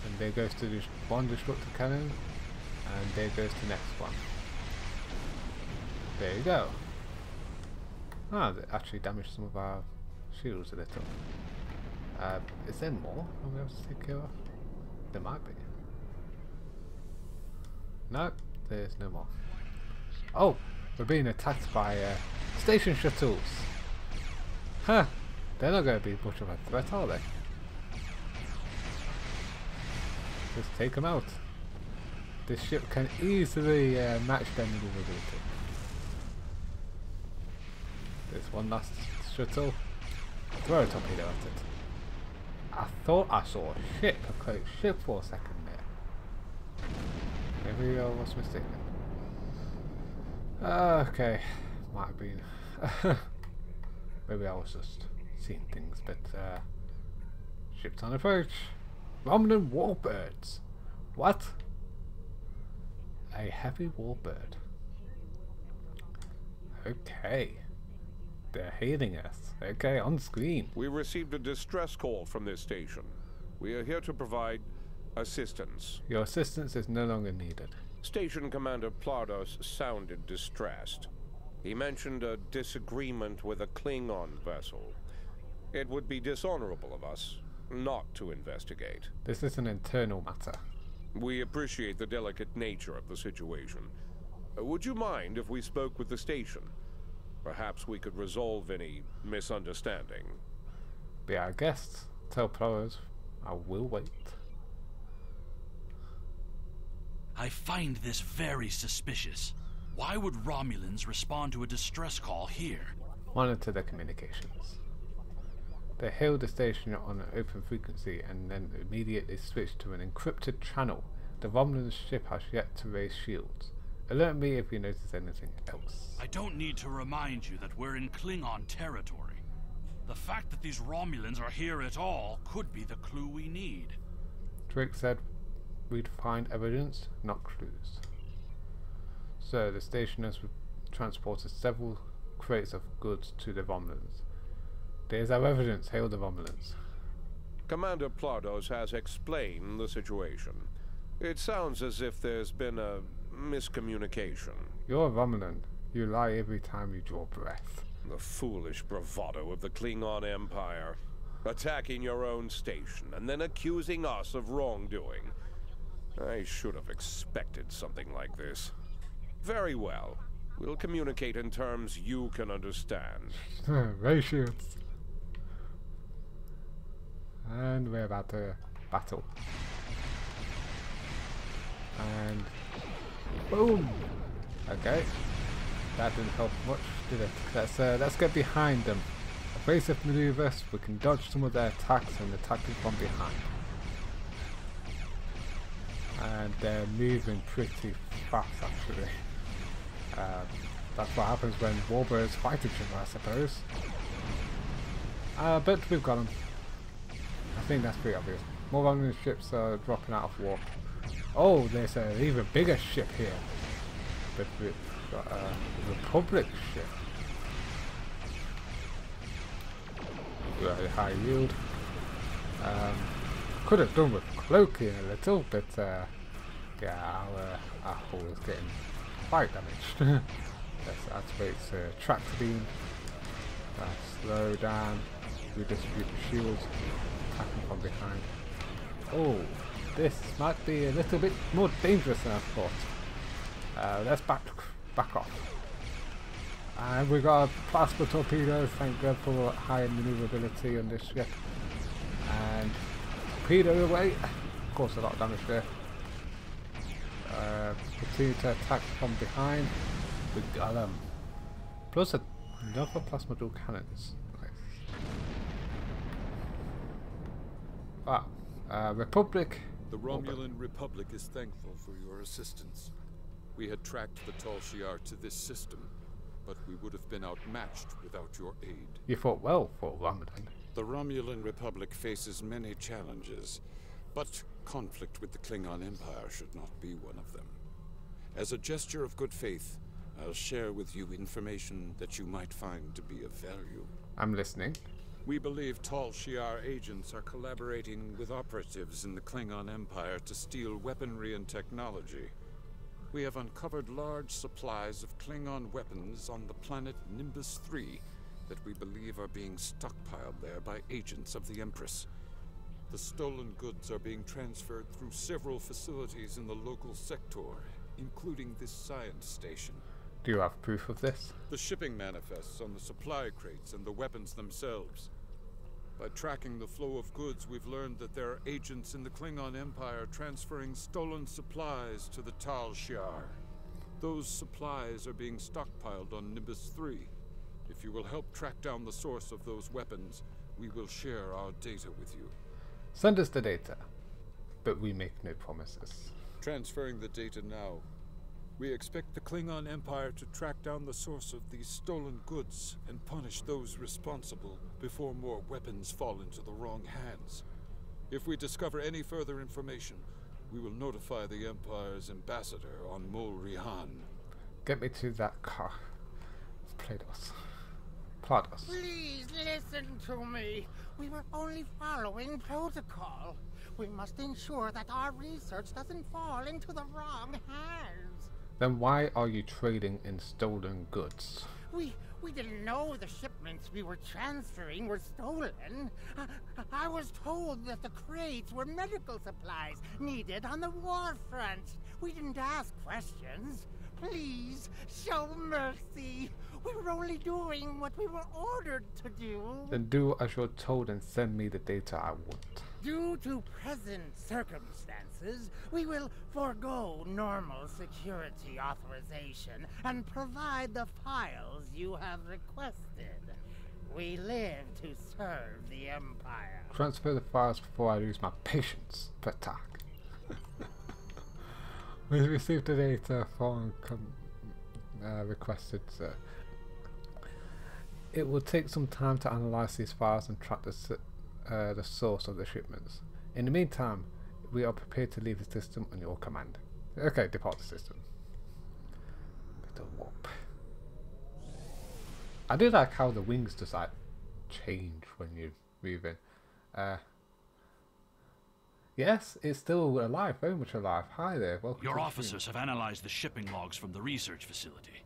And there goes to one destructive cannon, and there goes the next one. There you go. Ah, they actually damaged some of our shields a little. Is there more we have to take care of? There might be. No, there's no more. Oh, we're being attacked by station shuttles. Huh, they're not going to be much of a threat, are they? Just take them out. This ship can easily match their maneuverability. There's one last shuttle. Throw a torpedo at it. I thought I saw a ship, a cloaked ship for a second there. Maybe I was mistaken. Okay, might have been. Maybe I was just seeing things, but ships on approach. Romulan warbirds. What? A heavy warbird. Okay. They're hailing us. Okay, on screen. We received a distress call from this station. We are here to provide assistance. Your assistance is no longer needed. Station Commander Plardos sounded distressed. He mentioned a disagreement with a Klingon vessel. It would be dishonorable of us not to investigate. This is an internal matter. We appreciate the delicate nature of the situation. Would you mind if we spoke with the station? Perhaps we could resolve any misunderstanding. Be our guests. Tell Plardos I will wait. I find this very suspicious. Why would Romulans respond to a distress call here? Monitor the communications. They hailed the station on an open frequency and then immediately switched to an encrypted channel. The Romulan ship has yet to raise shields. Alert me if you notice anything else. I don't need to remind you that we're in Klingon territory. The fact that these Romulans are here at all could be the clue we need. Drake said we'd find evidence, not clues. So the station has transported several crates of goods to the Romulans. There's our evidence. Hail the Romulans. Commander Plardos has explained the situation. It sounds as if there's been a miscommunication. You're a Romulan. You lie every time you draw breath. The foolish bravado of the Klingon Empire. Attacking your own station and then accusing us of wrongdoing. I should have expected something like this. Very well. We'll communicate in terms you can understand. Ray shields. And we're about to battle. And boom! Okay. That didn't help much, did it? Let's get behind them. Evasive maneuvers, we can dodge some of their attacks and attack them from behind. And they're moving pretty fast actually. That's what happens when warbirds fight each other, I suppose. But we've got them. I think that's pretty obvious. More Romulan ships are dropping out of warp. Oh, there's an even bigger ship here. But we've got a Republic ship. Very high yield. Could have done with cloaking a little, but yeah, our hull is getting quite damaged. Let's activate tractor beam. Slow down. Redistribute the shields. Attacking from behind. Oh, this might be a little bit more dangerous than I thought. Let's back off. And we got a plasma torpedo. Thank God for high maneuverability on this ship. And torpedo away. Of course, a lot of damage there. Continue to attack from behind. We got them. Plus another plasma dual cannons. Nice. Wow. Republic. The Romulan Republic is thankful for your assistance. We had tracked the Tal Shiar to this system, but we would have been outmatched without your aid. You fought well for Romulan. The Romulan Republic faces many challenges, but conflict with the Klingon Empire should not be one of them. As a gesture of good faith, I'll share with you information that you might find to be of value. I'm listening. We believe Tal Shiar agents are collaborating with operatives in the Klingon Empire to steal weaponry and technology. We have uncovered large supplies of Klingon weapons on the planet Nimbus 3 that we believe are being stockpiled there by agents of the Empress. The stolen goods are being transferred through several facilities in the local sector, including this science station. Do you have proof of this? The shipping manifests on the supply crates and the weapons themselves. By tracking the flow of goods, we've learned that there are agents in the Klingon Empire transferring stolen supplies to the Tal Shiar. Those supplies are being stockpiled on Nimbus 3. If you will help track down the source of those weapons, we will share our data with you. Send us the data, but we make no promises. Transferring the data now. We expect the Klingon Empire to track down the source of these stolen goods and punish those responsible before more weapons fall into the wrong hands. If we discover any further information, we will notify the Empire's ambassador on Mol Rihan. Get me to that car. Plados. Please listen to me. We were only following protocol. We must ensure that our research doesn't fall into the wrong hands. Then why are you trading in stolen goods? We didn't know the shipments we were transferring were stolen. I was told that the crates were medical supplies needed on the war front. We didn't ask questions. Please, show mercy. We were only doing what we were ordered to do. Then do as you're told and send me the data I want. Due to present circumstances, we will forego normal security authorization and provide the files you have requested. We live to serve the Empire. Transfer the files before I lose my patience, Patak. We received the data from requested, sir. It will take some time to analyze these files and track the source of the shipments. In the meantime, we are prepared to leave the system on your command. Okay, depart the system. Bit of warp. I do like how the wings just like change when you move in. Yes, it's still alive, very much alive. Hi there, welcome. Your officers have analyzed the shipping logs from the research facility.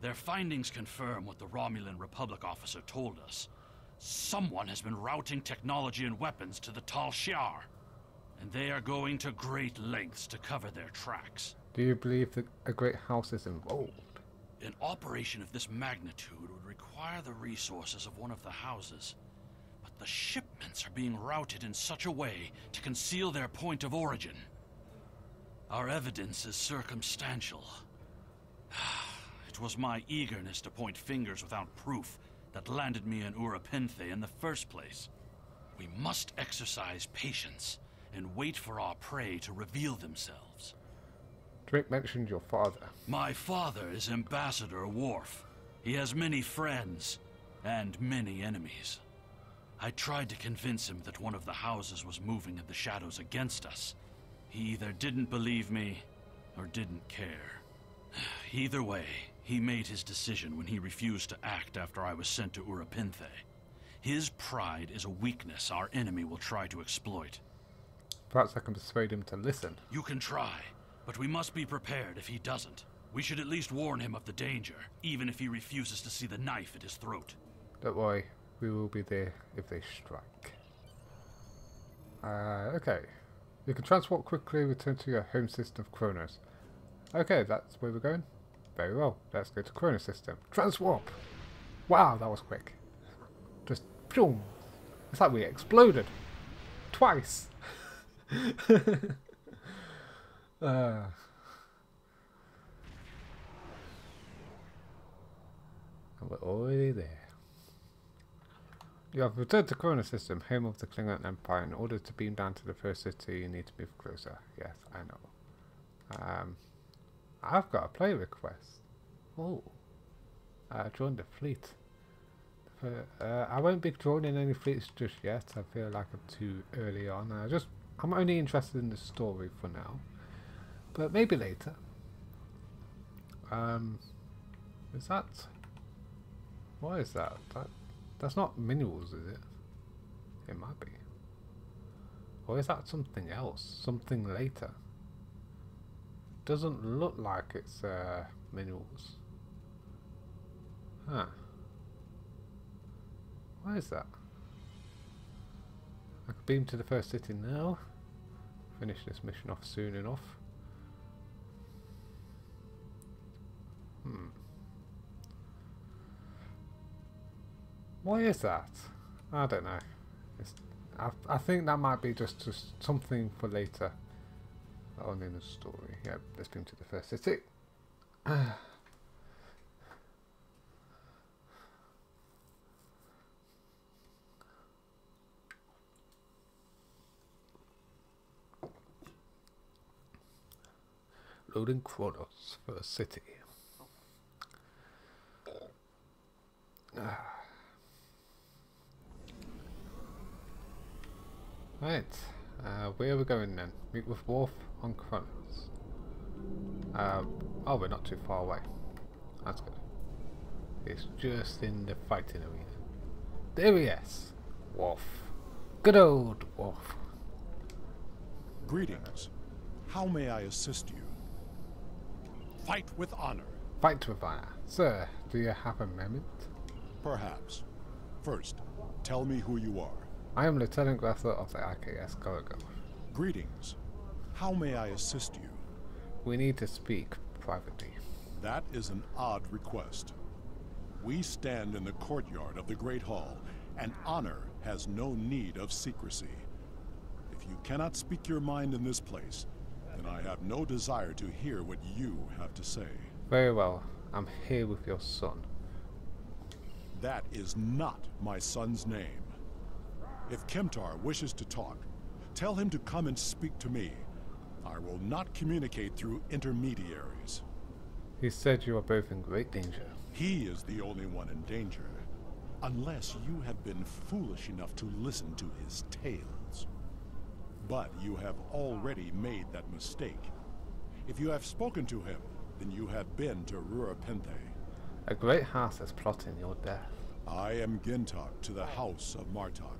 Their findings confirm what the Romulan Republic officer told us. Someone has been routing technology and weapons to the Tal Shiar, and they are going to great lengths to cover their tracks. Do you believe that a great house is involved? An operation of this magnitude would require the resources of one of the houses, but the shipments are being routed in such a way to conceal their point of origin. Our evidence is circumstantial. It was my eagerness to point fingers without proof that landed me in Urapinthe in the first place. We must exercise patience and wait for our prey to reveal themselves. Drake mentioned your father. My father is Ambassador Worf. He has many friends and many enemies. I tried to convince him that one of the houses was moving in the shadows against us. He either didn't believe me or didn't care. Either way, he made his decision when he refused to act after I was sent to Urapinthe. His pride is a weakness our enemy will try to exploit. Perhaps I can persuade him to listen. You can try, but we must be prepared if he doesn't. We should at least warn him of the danger, even if he refuses to see the knife at his throat. Don't worry, we will be there if they strike. Okay. You can transport quickly, return to your home system of Kronos. Okay, that's where we're going. Very well, let's go to Kronos system. Transwarp! Wow, that was quick. Just, boom! It's like we exploded. Twice! And we're already there. You have returned to Kronos system, home of the Klingon Empire. In order to beam down to the first city, you need to move closer. Yes, I know. I've got a play request. Oh. Join the fleet. I won't be joining any fleets just yet. I feel like I'm too early on. I'm only interested in the story for now. But maybe later. Is that... What is that? That's not minerals, is it? It might be. Or is that something else? Something later? Doesn't look like it's minerals. Huh. What is that? I could beam to the first city now. Finish this mission off soon enough. What is that? I don't know. I think that might be just something for later on in the story. Yeah, let's beam to the first city. Loading Kronos for a city. Right, where are we going then? Meet with Worf on Kronos. Oh, we're not too far away. That's good. It's just in the fighting arena. There he is! Worf. Good old Worf. Greetings. How may I assist you? Fight with honor. Fight with honor. Sir, do you have a moment? Perhaps. First, tell me who you are. I am Lieutenant Grasser of the IKS Cargo. Greetings. How may I assist you? We need to speak privately. That is an odd request. We stand in the courtyard of the Great Hall, and honor has no need of secrecy. If you cannot speak your mind in this place, then I have no desire to hear what you have to say. Very well. I'm here with your son. That is not my son's name. If Kemtar wishes to talk, tell him to come and speak to me. I will not communicate through intermediaries. He said you are both in great danger. He is the only one in danger, unless you have been foolish enough to listen to his tales. But you have already made that mistake. If you have spoken to him, then you have been to Rurapenthe. A great house is plotting your death. I am Gintok to the House of Martok.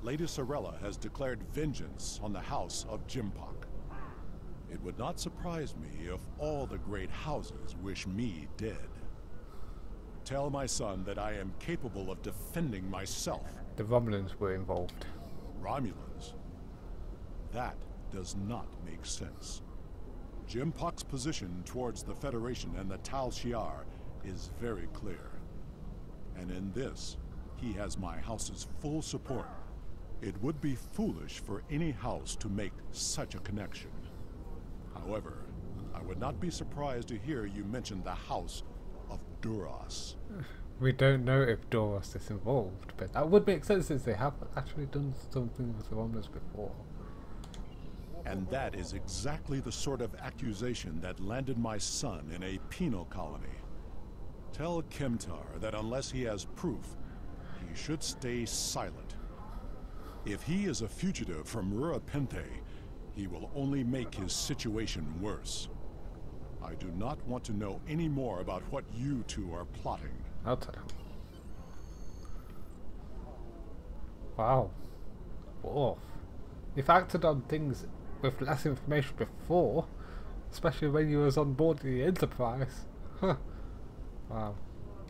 Lady Sorella has declared vengeance on the House of Jimpok. It would not surprise me if all the great houses wish me dead. Tell my son that I am capable of defending myself. The Romulans were involved. Romulans? That does not make sense. Jimpok's position towards the Federation and the Tal Shiar is very clear. And in this, he has my house's full support. It would be foolish for any house to make such a connection. However, I would not be surprised to hear you mention the House of Duras. We don't know if Duras is involved, but that would make sense since they have actually done something with the Romulans before. And that is exactly the sort of accusation that landed my son in a penal colony. Tell Kemtar that unless he has proof, he should stay silent. If he is a fugitive from Rurapenthe, he will only make his situation worse. I do not want to know any more about what you two are plotting. I'll tell him. Wow. Wolf. You've acted on things with less information before, especially when you was on board the Enterprise. Huh. Wow.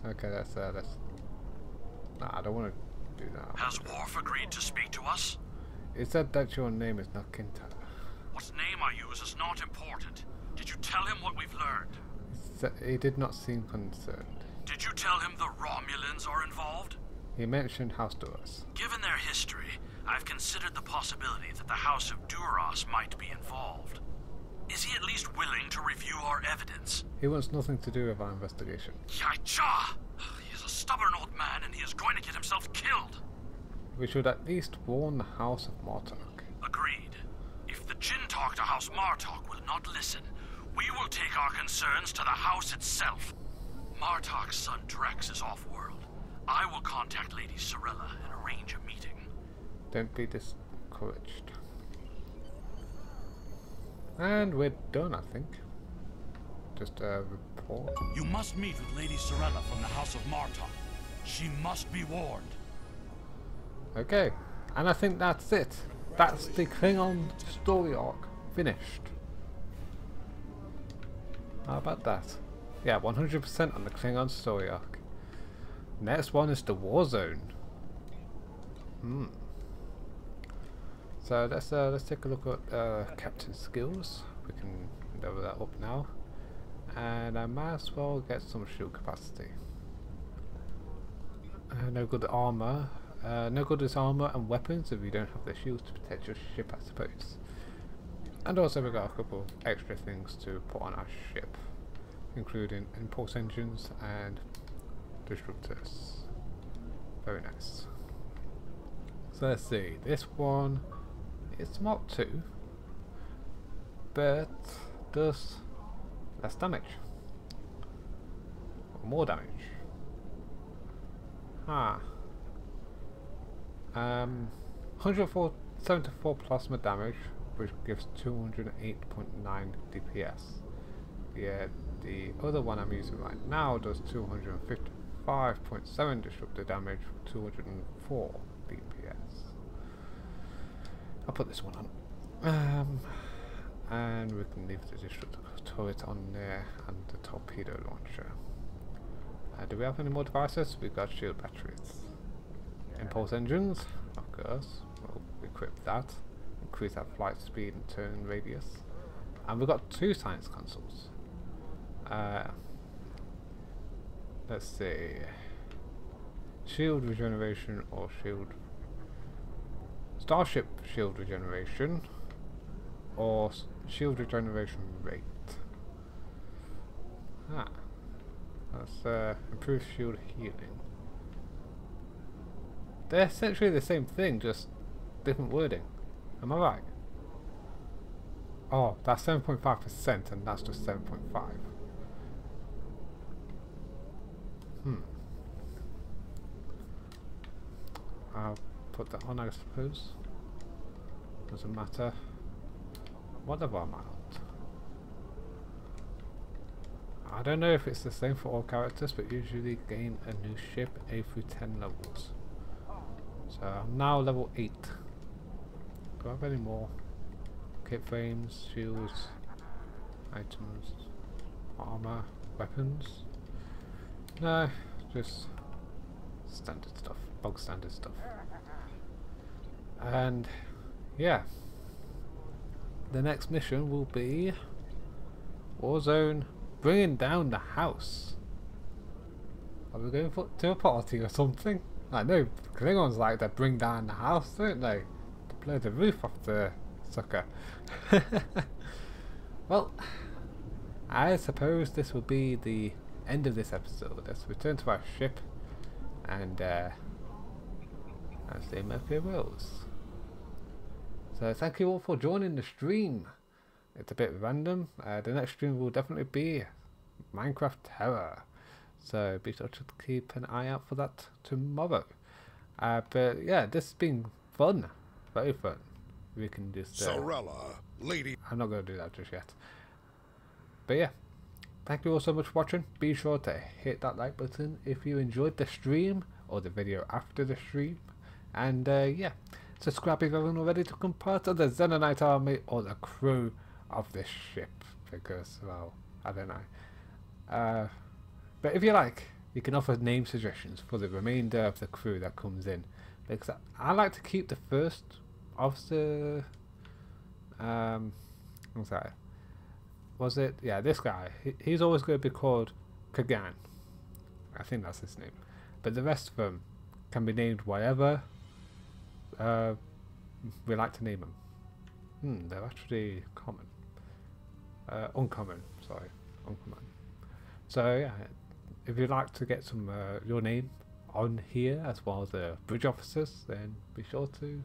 Okay, that's nah, I don't want to do that. Has Worf agreed to speak to us? It said that your name is not Kinta. What name I use is not important. Did you tell him what we've learned? He did not seem concerned. Did you tell him the Romulans are involved? He mentioned House Duras. Given their history, I've considered the possibility that the House of Duras might be involved. Is he at least willing to review our evidence? He wants nothing to do with our investigation. Yaicha! He is a stubborn old man and he is going to get himself killed. We should at least warn the House of Martok. Agreed. If the Jinn talk to House Martok will not listen, we will take our concerns to the House itself. Martok's son Drex is off-world. I will contact Lady Sorella and arrange a meeting. Don't be discouraged. And we're done, I think. Just a report. You must meet with Lady Sorella from the House of Martok. She must be warned. Okay, and I think that's it. That's the Klingon story arc finished. How about that? Yeah, 100% on the Klingon story arc. Next one is the War Zone. So let's take a look at Captain's skills. We can level that up now, and I might as well get some shield capacity. No good armor. No good is armor and weapons if you don't have the shields to protect your ship, I suppose. And also we got a couple extra things to put on our ship, including impulse engines and disruptors. Very nice. So let's see. This one is Mark 2, but does less damage. Or more damage. Ah. 174 plasma damage, which gives 208.9 DPS. Yeah, the other one I'm using right now does 255.7 disruptive damage for 204 DPS. I'll put this one on. And we can leave the disruptive turret on there and the torpedo launcher. Do we have any more devices? We've got shield batteries. Impulse engines, of course. We'll equip that. Increase our flight speed and turn radius. And we've got 2 science consoles. Let's see. Shield regeneration or shield... Starship shield regeneration or shield regeneration rate. Ah. That's improved shield healing. They're essentially the same thing, just different wording. Am I right? Oh, that's 7.5% and that's just 7.5. I'll put that on, I suppose. Doesn't matter. Whatever amount. I don't know if it's the same for all characters, but usually gain a new ship 8 through 10 levels. So I'm now level 8. Do I have any more? Kit frames, shields, items, armor, weapons? No, just standard stuff, bog standard stuff. And yeah, the next mission will be Warzone bringing down the house. Are we going to a party or something? I know Klingons like to bring down the house, don't they? To blow the roof off the sucker. Well, I suppose this will be the end of this episode. Let's return to our ship and say my farewells. So thank you all for joining the stream. It's a bit random. The next stream will definitely be Minecraft Terror. So be sure to keep an eye out for that tomorrow. But yeah, this has been fun. Very fun. We can just... Sorella, lady... I'm not going to do that just yet. But yeah, thank you all so much for watching. Be sure to hit that like button if you enjoyed the stream or the video after the stream. And yeah, subscribe if you haven't already to become part of the Xenonite army or the crew of this ship. Because, well, I don't know. But if you like, you can offer name suggestions for the remainder of the crew that comes in. Because I like to keep the first officer... what's that? Was it? Yeah, this guy. He's always going to be called Kagan. I think that's his name. But the rest of them can be named whatever we like to name them. They're actually common. Uncommon, sorry. Uncommon. So yeah, if you'd like to get some your name on here as well as the bridge officers, then be sure to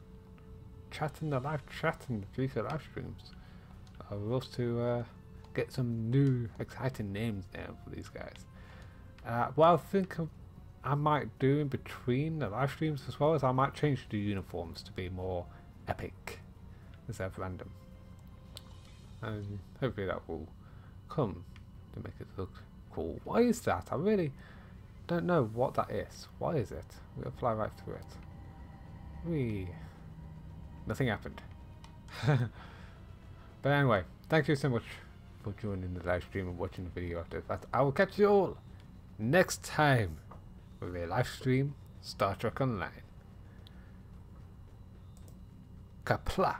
chat in the live chat in the future live streams. We're also to get some new exciting names there for these guys. What I think I might do in between the live streams as well is I might change the uniforms to be more epic instead of random. And hopefully that will come to make it look cool. Why is that? I really don't know what that is. Why is it? We'll fly right through it. Nothing happened. But anyway, thank you so much for joining the live stream and watching the video after that. I will catch you all next time with a live stream Star Trek Online. Kapla!